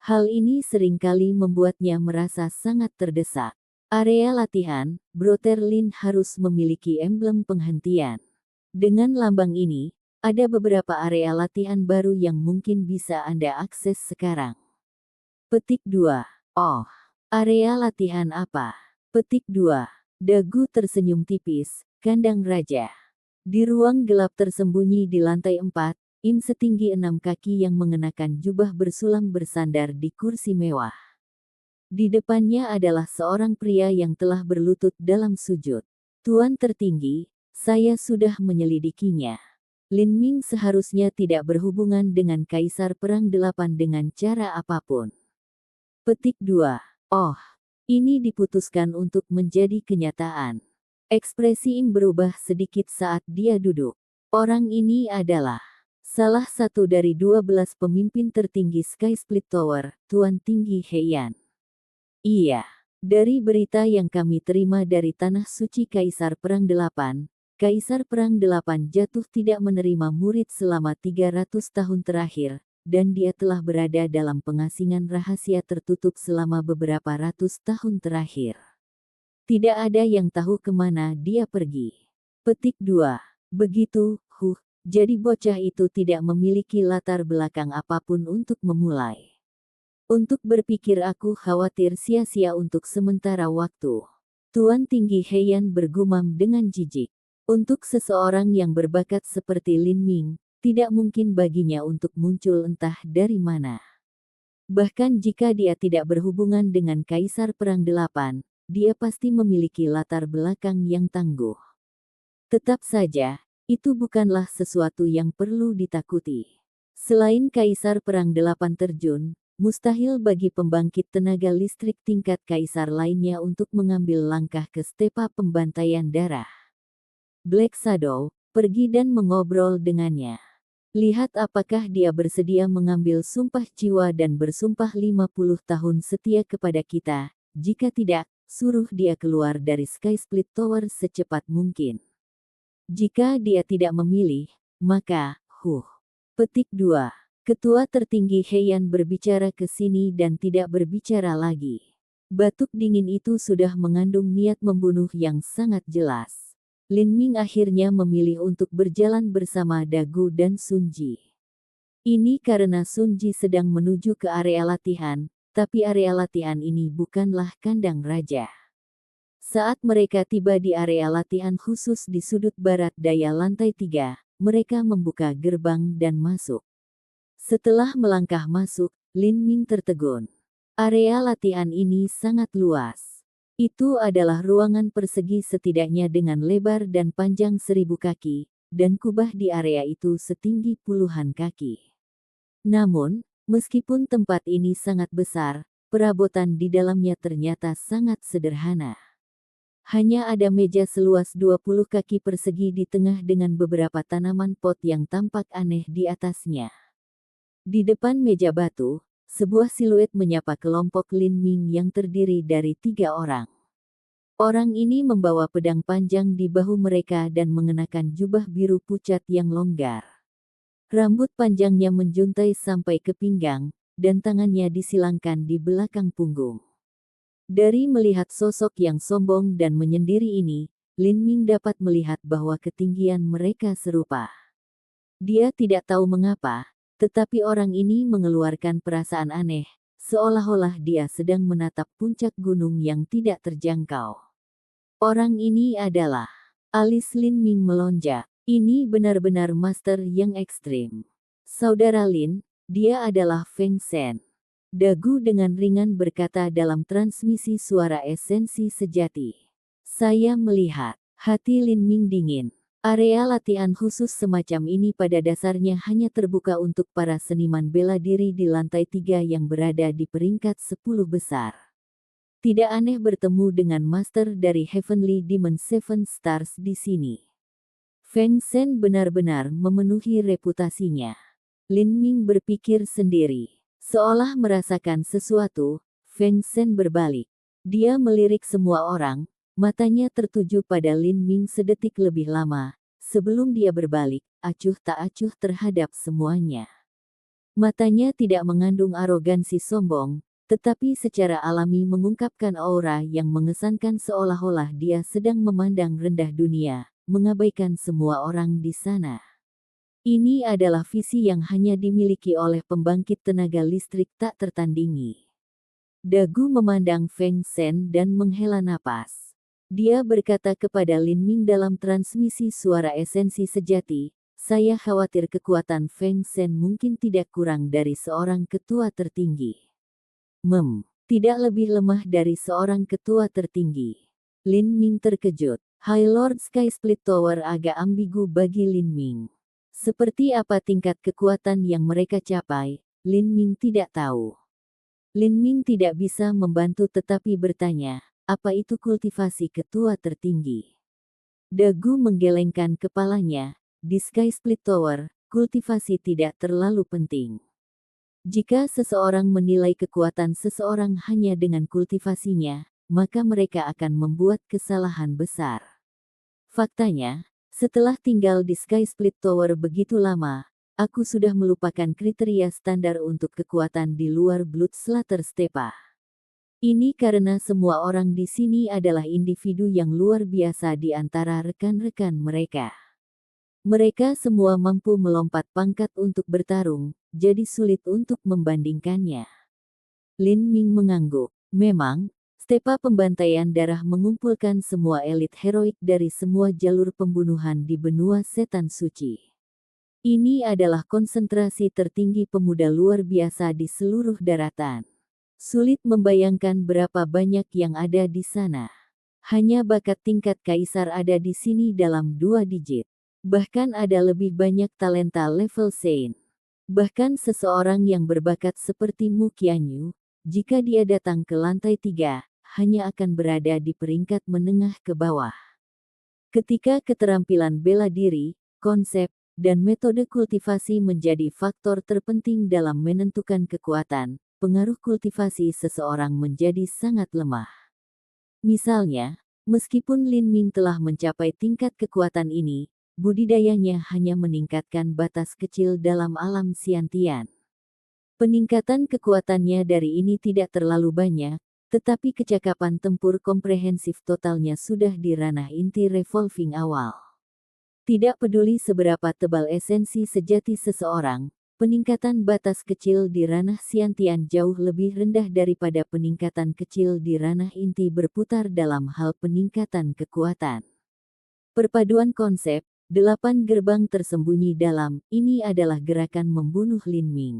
Hal ini seringkali membuatnya merasa sangat terdesak. Area latihan, Brother Lin harus memiliki emblem penghentian. Dengan lambang ini, ada beberapa area latihan baru yang mungkin bisa Anda akses sekarang. Petik 2. Oh, area latihan apa? Petik 2. Dagu tersenyum tipis, kandang raja. Di ruang gelap tersembunyi di lantai 4, Im setinggi 6 kaki yang mengenakan jubah bersulam bersandar di kursi mewah. Di depannya adalah seorang pria yang telah berlutut dalam sujud. Tuan tertinggi, saya sudah menyelidikinya. Lin Ming seharusnya tidak berhubungan dengan Kaisar Perang Delapan dengan cara apapun. Petik 2. Oh, ini diputuskan untuk menjadi kenyataan. Ekspresi Im berubah sedikit saat dia duduk. Orang ini adalah salah satu dari 12 pemimpin tertinggi Sky Split Tower, Tuan Tinggi Heian. Iya, dari berita yang kami terima dari Tanah Suci Kaisar Perang Delapan, Kaisar Perang Delapan jatuh tidak menerima murid selama 300 tahun terakhir, dan dia telah berada dalam pengasingan rahasia tertutup selama beberapa ratus tahun terakhir. Tidak ada yang tahu kemana dia pergi. Petik 2. Begitu, jadi bocah itu tidak memiliki latar belakang apapun untuk memulai. Untuk berpikir aku khawatir sia-sia untuk sementara waktu. Tuan Tinggi Heian bergumam dengan jijik. Untuk seseorang yang berbakat seperti Lin Ming, tidak mungkin baginya untuk muncul entah dari mana. Bahkan jika dia tidak berhubungan dengan Kaisar Perang Delapan, dia pasti memiliki latar belakang yang tangguh. Tetap saja, itu bukanlah sesuatu yang perlu ditakuti. Selain Kaisar Perang Delapan terjun, mustahil bagi pembangkit tenaga listrik tingkat kaisar lainnya untuk mengambil langkah ke stepa pembantaian darah. Black Shadow, pergi dan mengobrol dengannya. Lihat apakah dia bersedia mengambil sumpah jiwa dan bersumpah 50 tahun setia kepada kita. Jika tidak, suruh dia keluar dari Sky Split Tower secepat mungkin. Jika dia tidak memilih, maka, Petik 2. Ketua tertinggi Heian berbicara ke sini dan tidak berbicara lagi. Batuk dingin itu sudah mengandung niat membunuh yang sangat jelas. Lin Ming akhirnya memilih untuk berjalan bersama Dagu dan Sun Ji. Ini karena Sun Ji sedang menuju ke area latihan, tapi area latihan ini bukanlah kandang raja. Saat mereka tiba di area latihan khusus di sudut barat daya lantai 3, mereka membuka gerbang dan masuk. Setelah melangkah masuk, Lin Ming tertegun. Area latihan ini sangat luas. Itu adalah ruangan persegi setidaknya dengan lebar dan panjang 1.000 kaki, dan kubah di area itu setinggi puluhan kaki. Namun, meskipun tempat ini sangat besar, perabotan di dalamnya ternyata sangat sederhana. Hanya ada meja seluas 20 kaki persegi di tengah dengan beberapa tanaman pot yang tampak aneh di atasnya. Di depan meja batu, sebuah siluet menyapa kelompok Lin Ming yang terdiri dari 3 orang. Orang ini membawa pedang panjang di bahu mereka dan mengenakan jubah biru pucat yang longgar. Rambut panjangnya menjuntai sampai ke pinggang, dan tangannya disilangkan di belakang punggung. Dari melihat sosok yang sombong dan menyendiri ini, Lin Ming dapat melihat bahwa ketinggian mereka serupa. Dia tidak tahu mengapa, tetapi orang ini mengeluarkan perasaan aneh, seolah-olah dia sedang menatap puncak gunung yang tidak terjangkau. Orang ini adalah alis Lin Ming melonjak. Ini benar-benar master yang ekstrim. Saudara Lin, dia adalah Feng Shen. Dagu dengan ringan berkata dalam transmisi suara esensi sejati. Saya melihat, hati Lin Ming dingin. Area latihan khusus semacam ini pada dasarnya hanya terbuka untuk para seniman bela diri di lantai 3 yang berada di peringkat 10 besar. Tidak aneh bertemu dengan master dari Heavenly Demon Seven Stars di sini. Feng Shen benar-benar memenuhi reputasinya. Lin Ming berpikir sendiri. Seolah merasakan sesuatu, Feng Shen berbalik. Dia melirik semua orang, matanya tertuju pada Lin Ming sedetik lebih lama, sebelum dia berbalik, acuh tak acuh terhadap semuanya. Matanya tidak mengandung arogansi sombong, tetapi secara alami mengungkapkan aura yang mengesankan seolah-olah dia sedang memandang rendah dunia, mengabaikan semua orang di sana. Ini adalah visi yang hanya dimiliki oleh pembangkit tenaga listrik tak tertandingi. Dagu memandang Feng Shen dan menghela napas. Dia berkata kepada Lin Ming dalam transmisi suara esensi sejati, saya khawatir kekuatan Feng Shen mungkin tidak kurang dari seorang ketua tertinggi. Tidak lebih lemah dari seorang ketua tertinggi. Lin Ming terkejut. High Lord Sky Split Tower agak ambigu bagi Lin Ming. Seperti apa tingkat kekuatan yang mereka capai, Lin Ming tidak tahu. Lin Ming tidak bisa membantu tetapi bertanya, apa itu kultivasi ketua tertinggi? Dagu menggelengkan kepalanya, di Sky Split Tower, kultivasi tidak terlalu penting. Jika seseorang menilai kekuatan seseorang hanya dengan kultivasinya, maka mereka akan membuat kesalahan besar. Faktanya, setelah tinggal di Sky Split Tower begitu lama, aku sudah melupakan kriteria standar untuk kekuatan di luar Blood Slater Stepa. Ini karena semua orang di sini adalah individu yang luar biasa di antara rekan-rekan mereka. Mereka semua mampu melompat pangkat untuk bertarung, jadi sulit untuk membandingkannya. Lin Ming mengangguk. Memang, Stepa pembantaian darah mengumpulkan semua elit heroik dari semua jalur pembunuhan di benua setan suci. Ini adalah konsentrasi tertinggi pemuda luar biasa di seluruh daratan. Sulit membayangkan berapa banyak yang ada di sana. Hanya bakat tingkat kaisar ada di sini dalam 2 digit. Bahkan ada lebih banyak talenta level Saint. Bahkan seseorang yang berbakat seperti Mu Qianyu, jika dia datang ke lantai 3, hanya akan berada di peringkat menengah ke bawah. Ketika keterampilan bela diri, konsep, dan metode kultivasi menjadi faktor terpenting dalam menentukan kekuatan, pengaruh kultivasi seseorang menjadi sangat lemah. Misalnya, meskipun Lin Ming telah mencapai tingkat kekuatan ini, budidayanya hanya meningkatkan batas kecil dalam alam Xiantian. Peningkatan kekuatannya dari ini tidak terlalu banyak, tetapi kecakapan tempur komprehensif totalnya sudah di ranah inti revolving awal. Tidak peduli seberapa tebal esensi sejati seseorang, peningkatan batas kecil di ranah Xiantian jauh lebih rendah daripada peningkatan kecil di ranah inti berputar dalam hal peningkatan kekuatan. Perpaduan konsep, 8 gerbang tersembunyi dalam, ini adalah gerakan membunuh Lin Ming.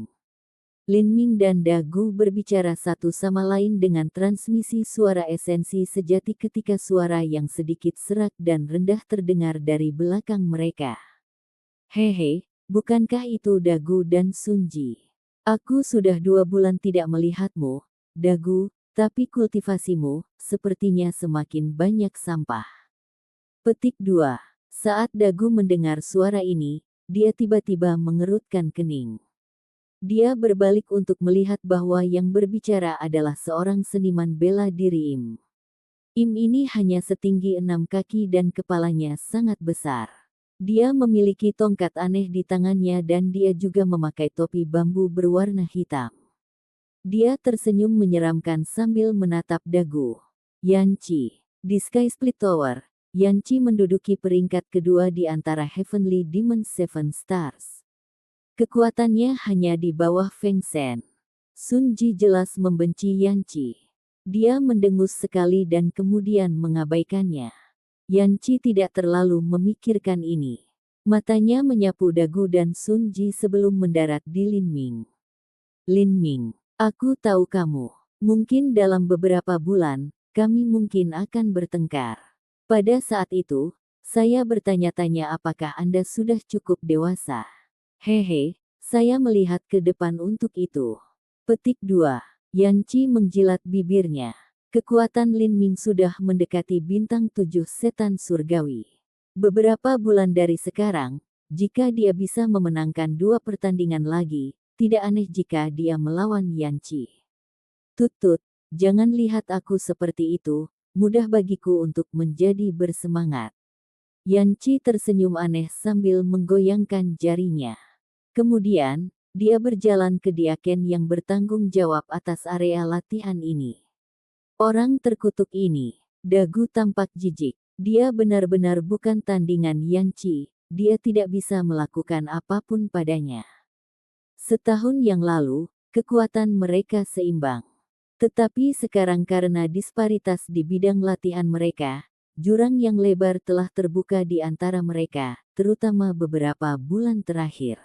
Lin Ming dan Dagu berbicara satu sama lain dengan transmisi suara esensi sejati ketika suara yang sedikit serak dan rendah terdengar dari belakang mereka. Hehe, bukankah itu Dagu dan Sunji? Aku sudah 2 bulan tidak melihatmu, Dagu, tapi kultivasimu, sepertinya semakin banyak sampah. Petik 2. Saat Dagu mendengar suara ini, dia tiba-tiba mengerutkan kening. Dia berbalik untuk melihat bahwa yang berbicara adalah seorang seniman bela diri Im. Im ini hanya setinggi 6 kaki dan kepalanya sangat besar. Dia memiliki tongkat aneh di tangannya dan dia juga memakai topi bambu berwarna hitam. Dia tersenyum menyeramkan sambil menatap Dagu. Yanchi, di Sky Split Tower, Yanqi menduduki peringkat kedua di antara Heavenly Demon Seven Stars. Kekuatannya hanya di bawah Feng Shen. Sun Ji jelas membenci Yanqi. Dia mendengus sekali dan kemudian mengabaikannya. Yanqi tidak terlalu memikirkan ini. Matanya menyapu dagu dan Sun Ji sebelum mendarat di Lin Ming. Lin Ming, aku tahu kamu. Mungkin dalam beberapa bulan, kami mungkin akan bertengkar. Pada saat itu, saya bertanya-tanya apakah Anda sudah cukup dewasa. Hehe, saya melihat ke depan untuk itu. Petik 2. Yanqi menjilat bibirnya. Kekuatan Lin Ming sudah mendekati bintang 7 setan surgawi. Beberapa bulan dari sekarang, jika dia bisa memenangkan 2 pertandingan lagi, tidak aneh jika dia melawan Yanqi. Tut, jangan lihat aku seperti itu, mudah bagiku untuk menjadi bersemangat. Yanqi tersenyum aneh sambil menggoyangkan jarinya. Kemudian, dia berjalan ke Diaken yang bertanggung jawab atas area latihan ini. Orang terkutuk ini, dagu tampak jijik. Dia benar-benar bukan tandingan Yanqi, dia tidak bisa melakukan apapun padanya. Setahun yang lalu, kekuatan mereka seimbang. Tetapi sekarang karena disparitas di bidang latihan mereka, jurang yang lebar telah terbuka di antara mereka, terutama beberapa bulan terakhir.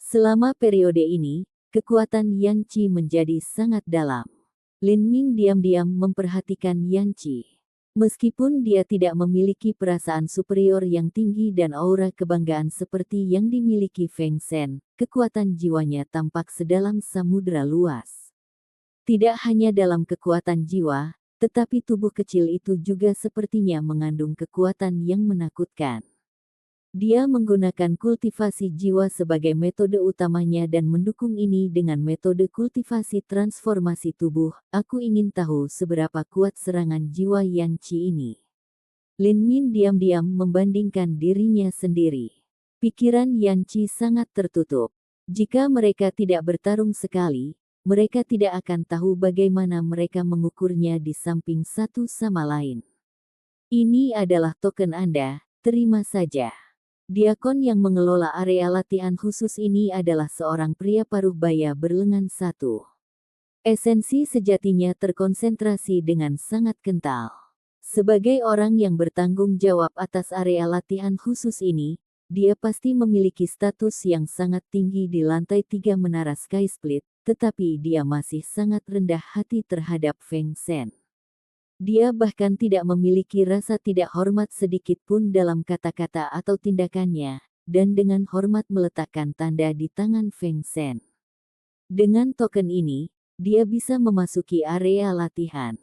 Selama periode ini, kekuatan Yanqi menjadi sangat dalam. Lin Ming diam-diam memperhatikan Yanqi. Meskipun dia tidak memiliki perasaan superior yang tinggi dan aura kebanggaan seperti yang dimiliki Feng Shen, kekuatan jiwanya tampak sedalam samudera luas. Tidak hanya dalam kekuatan jiwa, tetapi tubuh kecil itu juga sepertinya mengandung kekuatan yang menakutkan. Dia menggunakan kultivasi jiwa sebagai metode utamanya dan mendukung ini dengan metode kultivasi transformasi tubuh. Aku ingin tahu seberapa kuat serangan jiwa Yanqi ini. Lin Min diam-diam membandingkan dirinya sendiri. Pikiran Yanqi sangat tertutup. Jika mereka tidak bertarung sekali, mereka tidak akan tahu bagaimana mereka mengukurnya di samping satu sama lain. Ini adalah token Anda, terima saja. Diakon yang mengelola area latihan khusus ini adalah seorang pria paruh baya berlengan satu. Esensi sejatinya terkonsentrasi dengan sangat kental. Sebagai orang yang bertanggung jawab atas area latihan khusus ini, dia pasti memiliki status yang sangat tinggi di lantai 3 menara Sky Split, tetapi dia masih sangat rendah hati terhadap Feng Shen. Dia bahkan tidak memiliki rasa tidak hormat sedikit pun dalam kata-kata atau tindakannya, dan dengan hormat meletakkan tanda di tangan Feng Shen. Dengan token ini, dia bisa memasuki area latihan.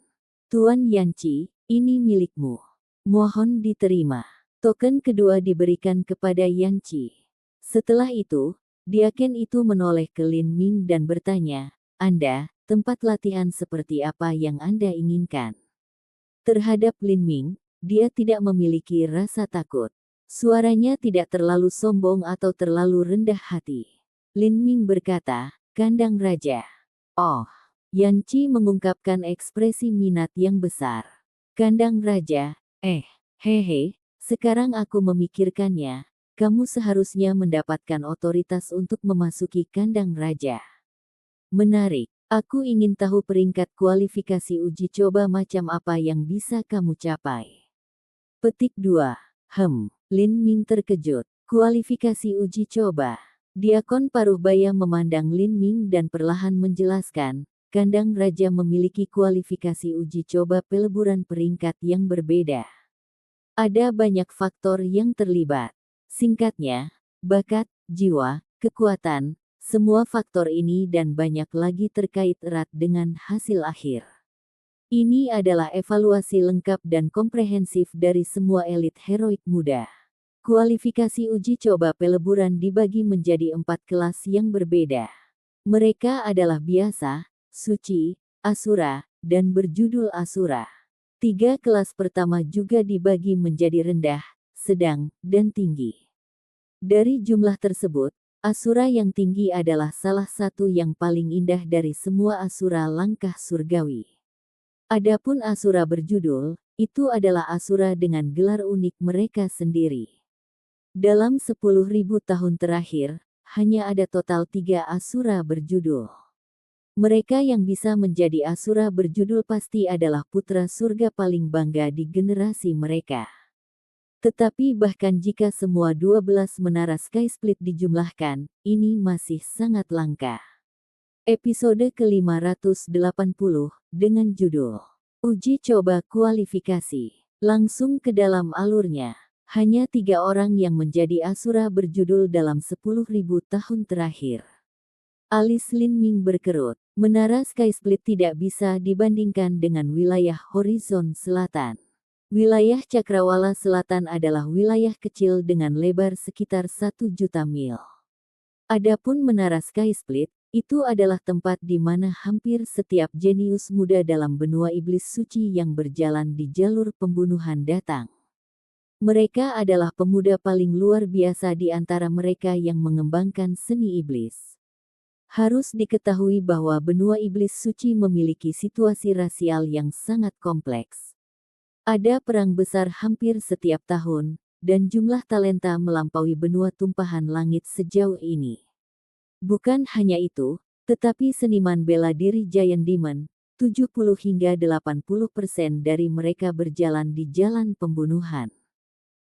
Tuan Yanqi, ini milikmu. Mohon diterima. Token kedua diberikan kepada Yanqi. Setelah itu, Diaken itu menoleh ke Lin Ming dan bertanya, Anda, tempat latihan seperti apa yang Anda inginkan? Terhadap Lin Ming, dia tidak memiliki rasa takut. Suaranya tidak terlalu sombong atau terlalu rendah hati. Lin Ming berkata, Kandang Raja. Oh, Yanqi mengungkapkan ekspresi minat yang besar. Kandang Raja, hehe, sekarang aku memikirkannya, kamu seharusnya mendapatkan otoritas untuk memasuki Kandang Raja. Menarik. Aku ingin tahu peringkat kualifikasi uji coba macam apa yang bisa kamu capai. Petik 2. Lin Ming terkejut. Kualifikasi uji coba. Diakon paruh baya memandang Lin Ming dan perlahan menjelaskan, Kandang Raja memiliki kualifikasi uji coba peleburan peringkat yang berbeda. Ada banyak faktor yang terlibat. Singkatnya, bakat, jiwa, kekuatan, semua faktor ini dan banyak lagi terkait erat dengan hasil akhir. Ini adalah evaluasi lengkap dan komprehensif dari semua elit heroik muda. Kualifikasi uji coba peleburan dibagi menjadi 4 kelas yang berbeda. Mereka adalah biasa, suci, asura, dan berjudul asura. 3 kelas pertama juga dibagi menjadi rendah, sedang, dan tinggi. Dari jumlah tersebut, Asura yang tinggi adalah salah satu yang paling indah dari semua asura langkah surgawi. Adapun asura berjudul, itu adalah Asura dengan gelar unik mereka sendiri. Dalam 10.000 tahun terakhir, hanya ada total 3 Asura berjudul. Mereka yang bisa menjadi Asura berjudul pasti adalah putra surga paling bangga di generasi mereka. Tetapi bahkan jika semua 12 menara Sky Split dijumlahkan, ini masih sangat langka. Episode ke-580, dengan judul Uji Coba Kualifikasi. Langsung ke dalam alurnya. Hanya 3 orang yang menjadi Asura berjudul dalam 10.000 tahun terakhir. Alis Lin Ming berkerut. Menara Sky Split tidak bisa dibandingkan dengan wilayah Horizon Selatan. Wilayah Cakrawala Selatan adalah wilayah kecil dengan lebar sekitar 1 juta mil. Adapun Menara Sky Split, itu adalah tempat di mana hampir setiap jenius muda dalam benua iblis suci yang berjalan di jalur pembunuhan datang. Mereka adalah pemuda paling luar biasa di antara mereka yang mengembangkan seni iblis. Harus diketahui bahwa benua iblis suci memiliki situasi rasial yang sangat kompleks. Ada perang besar hampir setiap tahun, dan jumlah talenta melampaui benua tumpahan langit sejauh ini. Bukan hanya itu, tetapi seniman bela diri Giant Demon, 70 hingga 80% dari mereka berjalan di jalan pembunuhan.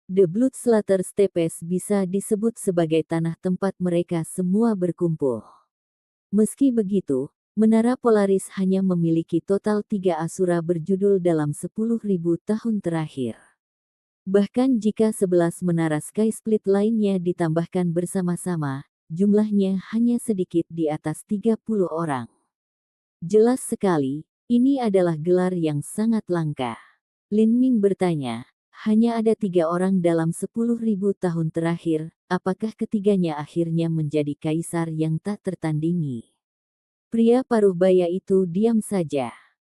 The Bloodslater Steppes bisa disebut sebagai tanah tempat mereka semua berkumpul. Meski begitu, Menara Polaris hanya memiliki total 3 Asura berjudul dalam 10.000 tahun terakhir. Bahkan jika 11 menara Sky Split lainnya ditambahkan bersama-sama, jumlahnya hanya sedikit di atas 30 orang. Jelas sekali, ini adalah gelar yang sangat langka. Lin Ming bertanya, hanya ada 3 orang dalam 10.000 tahun terakhir, apakah ketiganya akhirnya menjadi kaisar yang tak tertandingi? Pria paruh baya itu diam saja.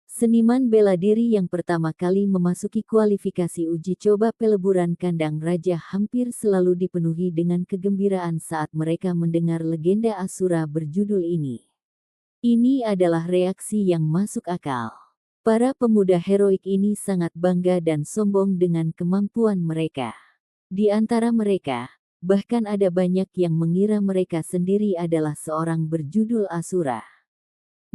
Seniman bela diri yang pertama kali memasuki kualifikasi uji coba peleburan kandang raja hampir selalu dipenuhi dengan kegembiraan saat mereka mendengar legenda Asura berjudul ini. Ini adalah reaksi yang masuk akal. Para pemuda heroik ini sangat bangga dan sombong dengan kemampuan mereka. Di antara mereka, bahkan ada banyak yang mengira mereka sendiri adalah seorang berjudul Asura.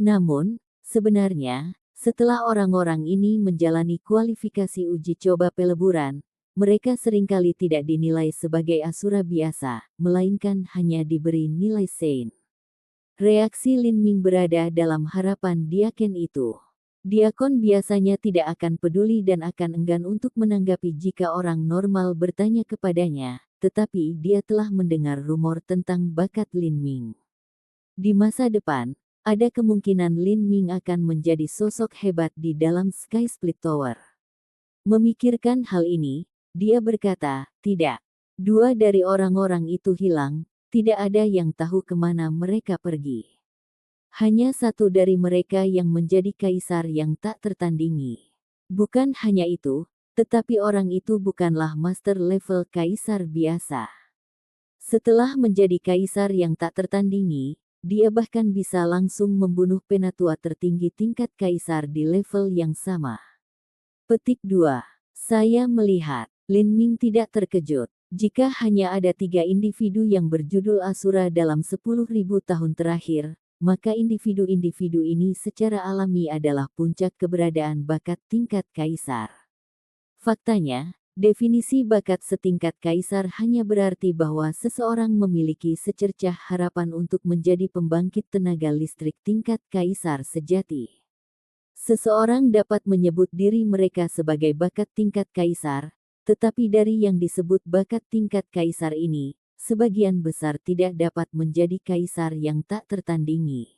Namun, sebenarnya, setelah orang-orang ini menjalani kualifikasi uji coba peleburan, mereka seringkali tidak dinilai sebagai Asura biasa, melainkan hanya diberi nilai Saint. Reaksi Lin Ming berada dalam harapan diaken itu. Diakon biasanya tidak akan peduli dan akan enggan untuk menanggapi jika orang normal bertanya kepadanya, tetapi dia telah mendengar rumor tentang bakat Lin Ming. Di masa depan, ada kemungkinan Lin Ming akan menjadi sosok hebat di dalam Sky Split Tower. Memikirkan hal ini, dia berkata, tidak. 2 dari orang-orang itu hilang, tidak ada yang tahu kemana mereka pergi. Hanya 1 dari mereka yang menjadi kaisar yang tak tertandingi. Bukan hanya itu, tetapi orang itu bukanlah master level kaisar biasa. Setelah menjadi kaisar yang tak tertandingi, dia bahkan bisa langsung membunuh penatua tertinggi tingkat kaisar di level yang sama. Petik 2. Saya melihat, Lin Ming tidak terkejut. Jika hanya ada 3 individu yang berjudul Asura dalam 10.000 tahun terakhir, maka individu-individu ini secara alami adalah puncak keberadaan bakat tingkat kaisar. Faktanya, definisi bakat setingkat kaisar hanya berarti bahwa seseorang memiliki secercah harapan untuk menjadi pembangkit tenaga listrik tingkat kaisar sejati. Seseorang dapat menyebut diri mereka sebagai bakat tingkat kaisar, tetapi dari yang disebut bakat tingkat kaisar ini, sebagian besar tidak dapat menjadi kaisar yang tak tertandingi.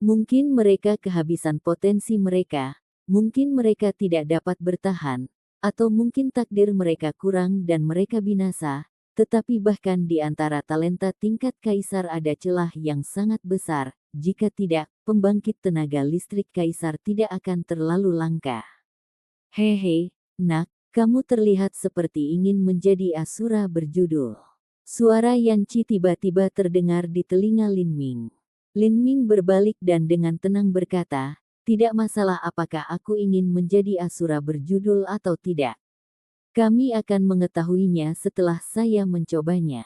Mungkin mereka kehabisan potensi mereka, mungkin mereka tidak dapat bertahan, atau mungkin takdir mereka kurang dan mereka binasa, tetapi bahkan di antara talenta tingkat kaisar ada celah yang sangat besar, jika tidak, pembangkit tenaga listrik kaisar tidak akan terlalu langka. Hehe, nak, kamu terlihat seperti ingin menjadi Asura berjudul. Suara Yanchi tiba-tiba terdengar di telinga Lin Ming. Lin Ming berbalik dan dengan tenang berkata, Tidak masalah apakah aku ingin menjadi asura berjudul atau tidak. Kami akan mengetahuinya setelah saya mencobanya.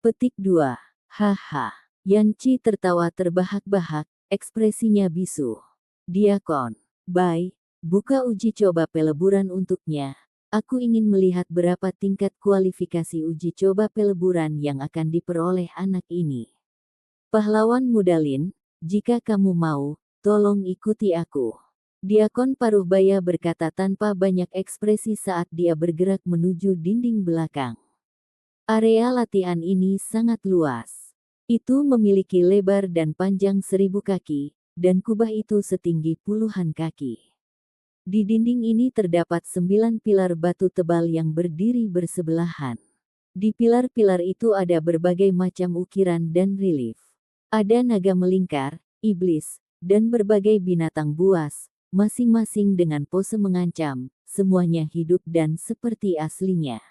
Petik 2. Haha. Yanci tertawa terbahak-bahak, ekspresinya bisu. Diakon. Baik, buka uji coba peleburan untuknya. Aku ingin melihat berapa tingkat kualifikasi uji coba peleburan yang akan diperoleh anak ini. Pahlawan muda Lin, jika kamu mau, tolong ikuti aku. Diakon Paruhbaya berkata tanpa banyak ekspresi saat dia bergerak menuju dinding belakang. Area latihan ini sangat luas. Itu memiliki lebar dan panjang 1000 kaki, dan kubah itu setinggi puluhan kaki. Di dinding ini terdapat 9 pilar batu tebal yang berdiri bersebelahan. Di pilar-pilar itu ada berbagai macam ukiran dan relief. Ada naga melingkar, iblis, dan berbagai binatang buas, masing-masing dengan pose mengancam, semuanya hidup dan seperti aslinya.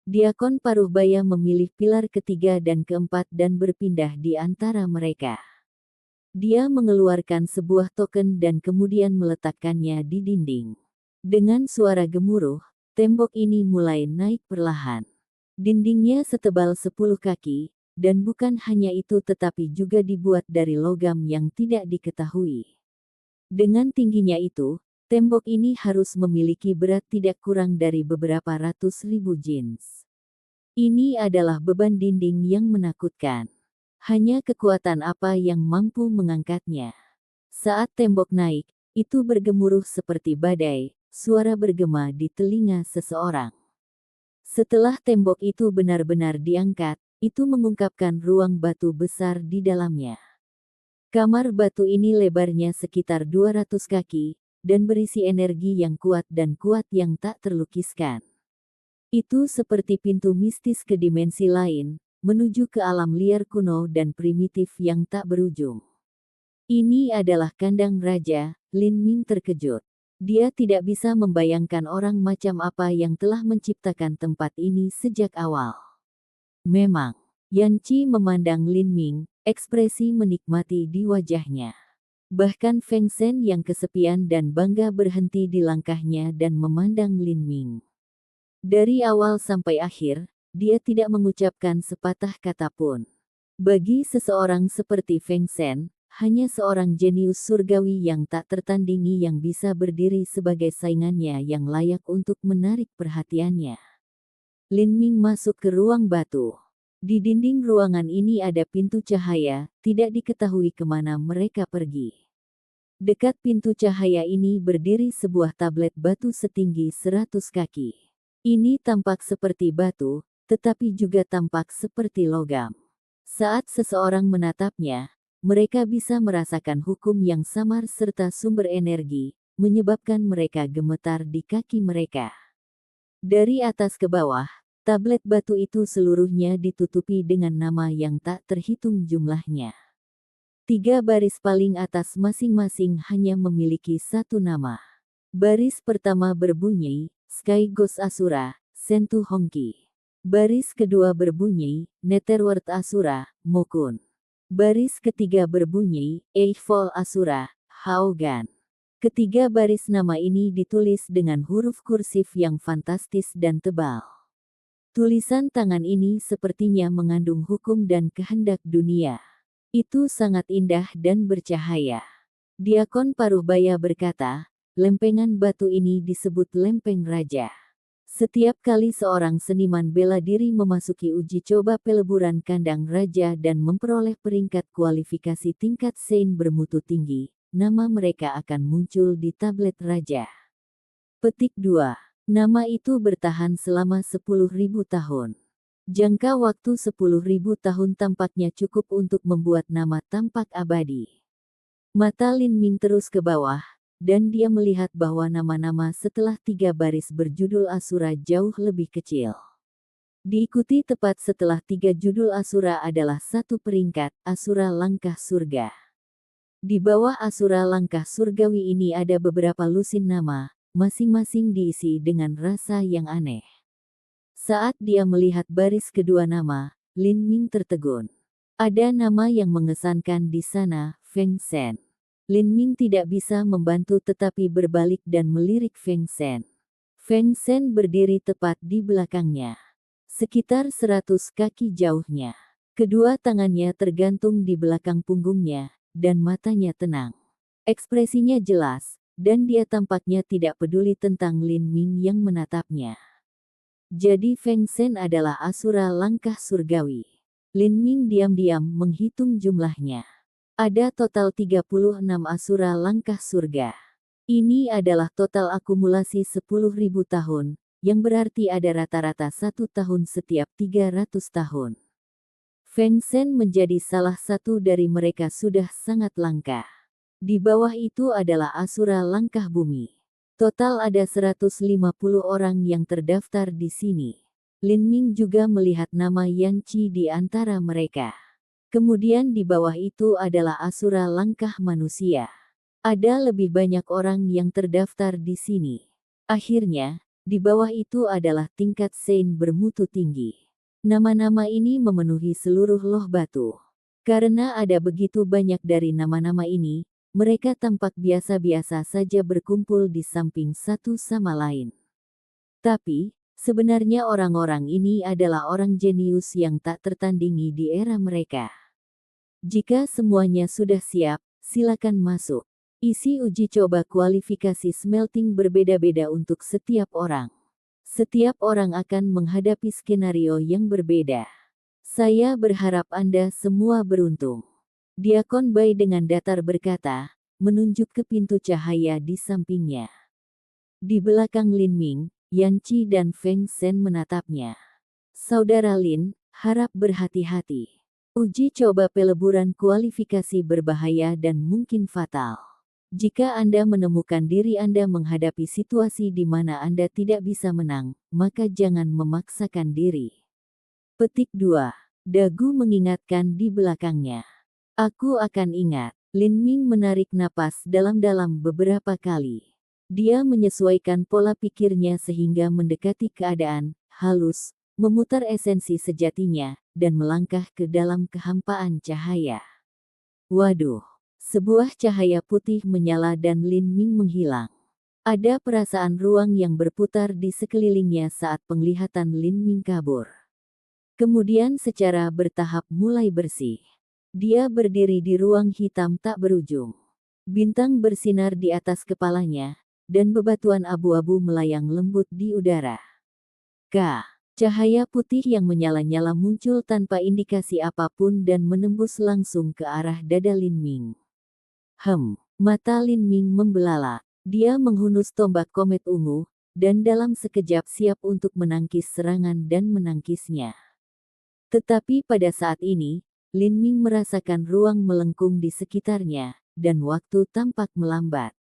Diakon Paruhbaya memilih pilar ketiga dan keempat dan berpindah di antara mereka. Dia mengeluarkan sebuah token dan kemudian meletakkannya di dinding. Dengan suara gemuruh, tembok ini mulai naik perlahan. Dindingnya setebal 10 kaki, dan bukan hanya itu tetapi juga dibuat dari logam yang tidak diketahui. Dengan tingginya itu, tembok ini harus memiliki berat tidak kurang dari beberapa ratus ribu jins. Ini adalah beban dinding yang menakutkan. Hanya kekuatan apa yang mampu mengangkatnya. Saat tembok naik, itu bergemuruh seperti badai, suara bergema di telinga seseorang. Setelah tembok itu benar-benar diangkat, itu mengungkapkan ruang batu besar di dalamnya. Kamar batu ini lebarnya sekitar 200 kaki, dan berisi energi yang kuat yang tak terlukiskan. Itu seperti pintu mistis ke dimensi lain, menuju ke alam liar kuno dan primitif yang tak berujung. Ini adalah kandang raja, Lin Ming terkejut. Dia tidak bisa membayangkan orang macam apa yang telah menciptakan tempat ini sejak awal. Memang, Yanci memandang Lin Ming, ekspresi menikmati di wajahnya. Bahkan Feng Shen yang kesepian dan bangga berhenti di langkahnya dan memandang Lin Ming. Dari awal sampai akhir, dia tidak mengucapkan sepatah kata pun. Bagi seseorang seperti Feng Shen, hanya seorang jenius surgawi yang tak tertandingi yang bisa berdiri sebagai saingannya yang layak untuk menarik perhatiannya. Lin Ming masuk ke ruang batu. Di dinding ruangan ini ada pintu cahaya, tidak diketahui kemana mereka pergi. Dekat pintu cahaya ini berdiri sebuah tablet batu setinggi 100 kaki. Ini tampak seperti batu, tetapi juga tampak seperti logam. Saat seseorang menatapnya, mereka bisa merasakan hukum yang samar serta sumber energi, menyebabkan mereka gemetar di kaki mereka. Dari atas ke bawah, tablet batu itu seluruhnya ditutupi dengan nama yang tak terhitung jumlahnya. 3 baris paling atas masing-masing hanya memiliki satu nama. Baris pertama berbunyi, Sky Ghost Asura, Sentu Hongki. Baris kedua berbunyi, Netherworld Asura, Mokun. Baris ketiga berbunyi, Eightfold Asura, Haogan. Ketiga baris nama ini ditulis dengan huruf kursif yang fantastis dan tebal. Tulisan tangan ini sepertinya mengandung hukum dan kehendak dunia. Itu sangat indah dan bercahaya. Diakon Paruhbaya berkata, lempengan batu ini disebut lempeng raja. Setiap kali seorang seniman bela diri memasuki uji coba peleburan kandang raja dan memperoleh peringkat kualifikasi tingkat Sein bermutu tinggi, nama mereka akan muncul di tablet raja. Petik 2. Nama itu bertahan selama 10.000 tahun. Jangka waktu 10.000 tahun tampaknya cukup untuk membuat nama tampak abadi. Mata Lin Ming terus ke bawah, dan dia melihat bahwa nama-nama setelah 3 baris berjudul Asura jauh lebih kecil. Diikuti tepat setelah 3 judul Asura adalah satu peringkat, Asura Langkah Surga. Di bawah Asura Langkah Surgawi ini ada beberapa lusin nama, masing-masing diisi dengan rasa yang aneh. Saat dia melihat baris kedua nama, Lin Ming tertegun. Ada nama yang mengesankan di sana, Feng Shen. Lin Ming tidak bisa membantu tetapi berbalik dan melirik Feng Shen. Feng Shen berdiri tepat di belakangnya. Sekitar 100 kaki jauhnya. Kedua tangannya tergantung di belakang punggungnya, dan matanya tenang. Ekspresinya jelas, dan dia tampaknya tidak peduli tentang Lin Ming yang menatapnya. Jadi Feng Shen adalah asura langkah surgawi. Lin Ming diam-diam menghitung jumlahnya. Ada total 36 asura langkah surga. Ini adalah total akumulasi 10.000 tahun, yang berarti ada rata-rata 1 tahun setiap 300 tahun. Feng Shen menjadi salah satu dari mereka sudah sangat langka. Di bawah itu adalah asura langkah bumi. Total ada 150 orang yang terdaftar di sini. Lin Ming juga melihat nama Yan Qi di antara mereka. Kemudian di bawah itu adalah asura langkah manusia. Ada lebih banyak orang yang terdaftar di sini. Akhirnya, di bawah itu adalah tingkat Sein bermutu tinggi. Nama-nama ini memenuhi seluruh loh batu. Karena ada begitu banyak dari nama-nama ini, mereka tampak biasa-biasa saja berkumpul di samping satu sama lain. Tapi, sebenarnya orang-orang ini adalah orang jenius yang tak tertandingi di era mereka. Jika semuanya sudah siap, silakan masuk. Isi uji coba kualifikasi smelting berbeda-beda untuk setiap orang. Setiap orang akan menghadapi skenario yang berbeda. Saya berharap Anda semua beruntung. Diakon Bai dengan datar berkata, menunjuk ke pintu cahaya di sampingnya. Di belakang Lin Ming, Yan Qi dan Feng Shen menatapnya. Saudara Lin, harap berhati-hati. Uji coba peleburan kualifikasi berbahaya dan mungkin fatal. Jika Anda menemukan diri Anda menghadapi situasi di mana Anda tidak bisa menang, maka jangan memaksakan diri. Petik 2. Dagu mengingatkan di belakangnya. Aku akan ingat. Lin Ming menarik napas dalam-dalam beberapa kali. Dia menyesuaikan pola pikirnya sehingga mendekati keadaan, halus, memutar esensi sejatinya, dan melangkah ke dalam kehampaan cahaya. Waduh, sebuah cahaya putih menyala dan Lin Ming menghilang. Ada perasaan ruang yang berputar di sekelilingnya saat penglihatan Lin Ming kabur. Kemudian secara bertahap mulai bersih. Dia berdiri di ruang hitam tak berujung. Bintang bersinar di atas kepalanya, dan bebatuan abu-abu melayang lembut di udara. Cahaya putih yang menyala-nyala muncul tanpa indikasi apapun dan menembus langsung ke arah dada Lin Ming. Mata Lin Ming membelalak. Dia menghunus tombak komet ungu, dan dalam sekejap siap untuk menangkis serangan dan menangkisnya. Tetapi pada saat ini, Lin Ming merasakan ruang melengkung di sekitarnya, dan waktu tampak melambat.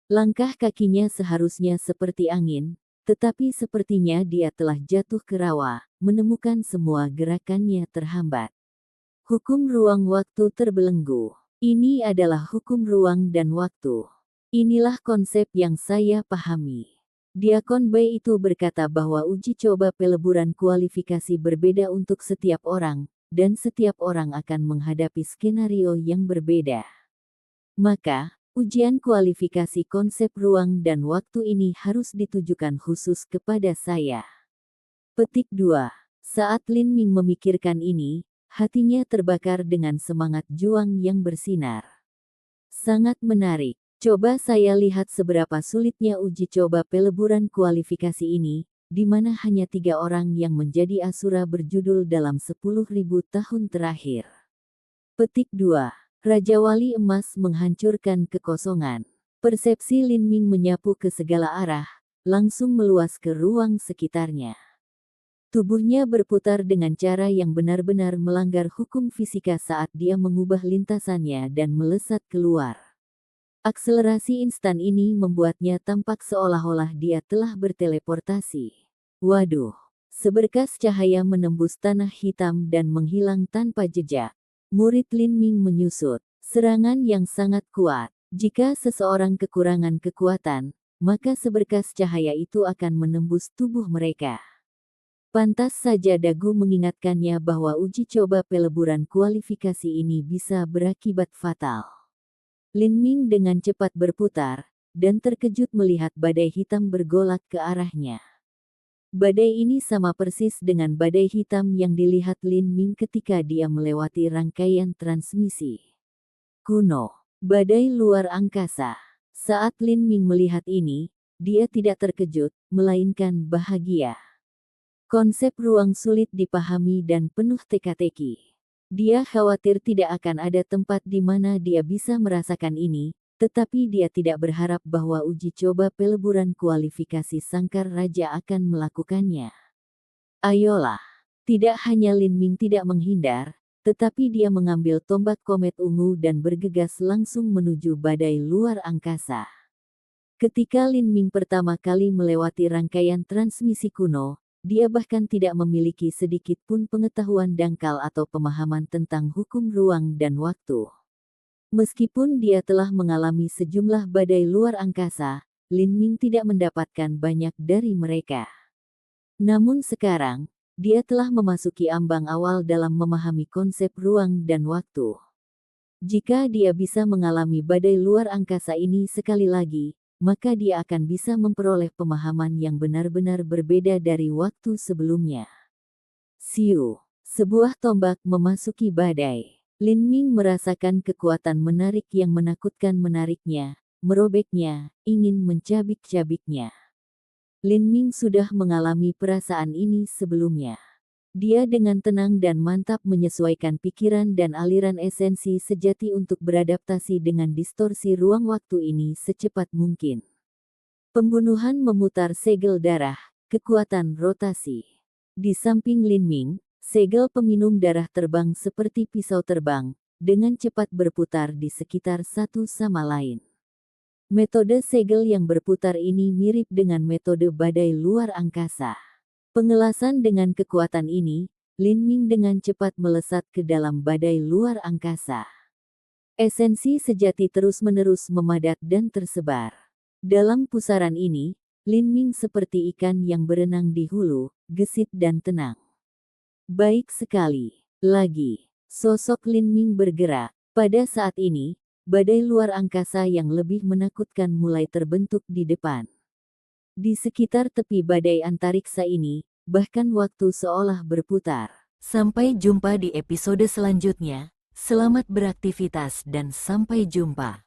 Langkah kakinya seharusnya seperti angin, tetapi sepertinya dia telah jatuh ke rawa, menemukan semua gerakannya terhambat. Hukum ruang waktu terbelenggu. Ini adalah hukum ruang dan waktu. Inilah konsep yang saya pahami. Diakon Bai itu berkata bahwa uji coba peleburan kualifikasi berbeda untuk setiap orang, dan setiap orang akan menghadapi skenario yang berbeda. Maka, ujian kualifikasi konsep ruang dan waktu ini harus ditujukan khusus kepada saya. Petik 2. Saat Lin Ming memikirkan ini, hatinya terbakar dengan semangat juang yang bersinar. Sangat menarik. Coba saya lihat seberapa sulitnya uji coba peleburan kualifikasi ini, di mana hanya 3 orang yang menjadi asura berjudul dalam 10.000 tahun terakhir. Petik 2. Raja Wali Emas menghancurkan kekosongan. Persepsi Lin Ming menyapu ke segala arah, langsung meluas ke ruang sekitarnya. Tubuhnya berputar dengan cara yang benar-benar melanggar hukum fisika saat dia mengubah lintasannya dan melesat keluar. Akselerasi instan ini membuatnya tampak seolah-olah dia telah berteleportasi. Waduh, seberkas cahaya menembus tanah hitam dan menghilang tanpa jejak. Murid Lin Ming menyusut. Serangan yang sangat kuat. Jika seseorang kekurangan kekuatan, maka seberkas cahaya itu akan menembus tubuh mereka. Pantas saja Dagu mengingatkannya bahwa uji coba peleburan kualifikasi ini bisa berakibat fatal. Lin Ming dengan cepat berputar, dan terkejut melihat badai hitam bergolak ke arahnya. Badai ini sama persis dengan badai hitam yang dilihat Lin Ming ketika dia melewati rangkaian transmisi kuno. Badai luar angkasa. Saat Lin Ming melihat ini, dia tidak terkejut, melainkan bahagia. Konsep ruang sulit dipahami dan penuh teka-teki. Dia khawatir tidak akan ada tempat di mana dia bisa merasakan ini, tetapi dia tidak berharap bahwa uji coba peleburan kualifikasi Sangkar Raja akan melakukannya. Ayolah. Tidak hanya Lin Ming tidak menghindar, tetapi dia mengambil tombak komet ungu dan bergegas langsung menuju badai luar angkasa. Ketika Lin Ming pertama kali melewati rangkaian transmisi kuno, dia bahkan tidak memiliki sedikit pun pengetahuan dangkal atau pemahaman tentang hukum ruang dan waktu. Meskipun dia telah mengalami sejumlah badai luar angkasa, Lin Ming tidak mendapatkan banyak dari mereka. Namun sekarang, dia telah memasuki ambang awal dalam memahami konsep ruang dan waktu. Jika dia bisa mengalami badai luar angkasa ini sekali lagi, maka dia akan bisa memperoleh pemahaman yang benar-benar berbeda dari waktu sebelumnya. Siu, sebuah tombak memasuki badai. Lin Ming merasakan kekuatan menarik yang menakutkan menariknya, merobeknya, ingin mencabik-cabiknya. Lin Ming sudah mengalami perasaan ini sebelumnya. Dia dengan tenang dan mantap menyesuaikan pikiran dan aliran esensi sejati untuk beradaptasi dengan distorsi ruang waktu ini secepat mungkin. Pembunuhan memutar segel darah, kekuatan rotasi. Di samping Lin Ming, segel peminum darah terbang seperti pisau terbang, dengan cepat berputar di sekitar satu sama lain. Metode segel yang berputar ini mirip dengan metode badai luar angkasa. Pengelasan dengan kekuatan ini, Lin Ming dengan cepat melesat ke dalam badai luar angkasa. Esensi sejati terus-menerus memadat dan tersebar. Dalam pusaran ini, Lin Ming seperti ikan yang berenang di hulu, gesit dan tenang. Baik sekali. Lagi, sosok Lin Ming bergerak. Pada saat ini, badai luar angkasa yang lebih menakutkan mulai terbentuk di depan. Di sekitar tepi badai antariksa ini, bahkan waktu seolah berputar. Sampai jumpa di episode selanjutnya. Selamat beraktivitas dan sampai jumpa.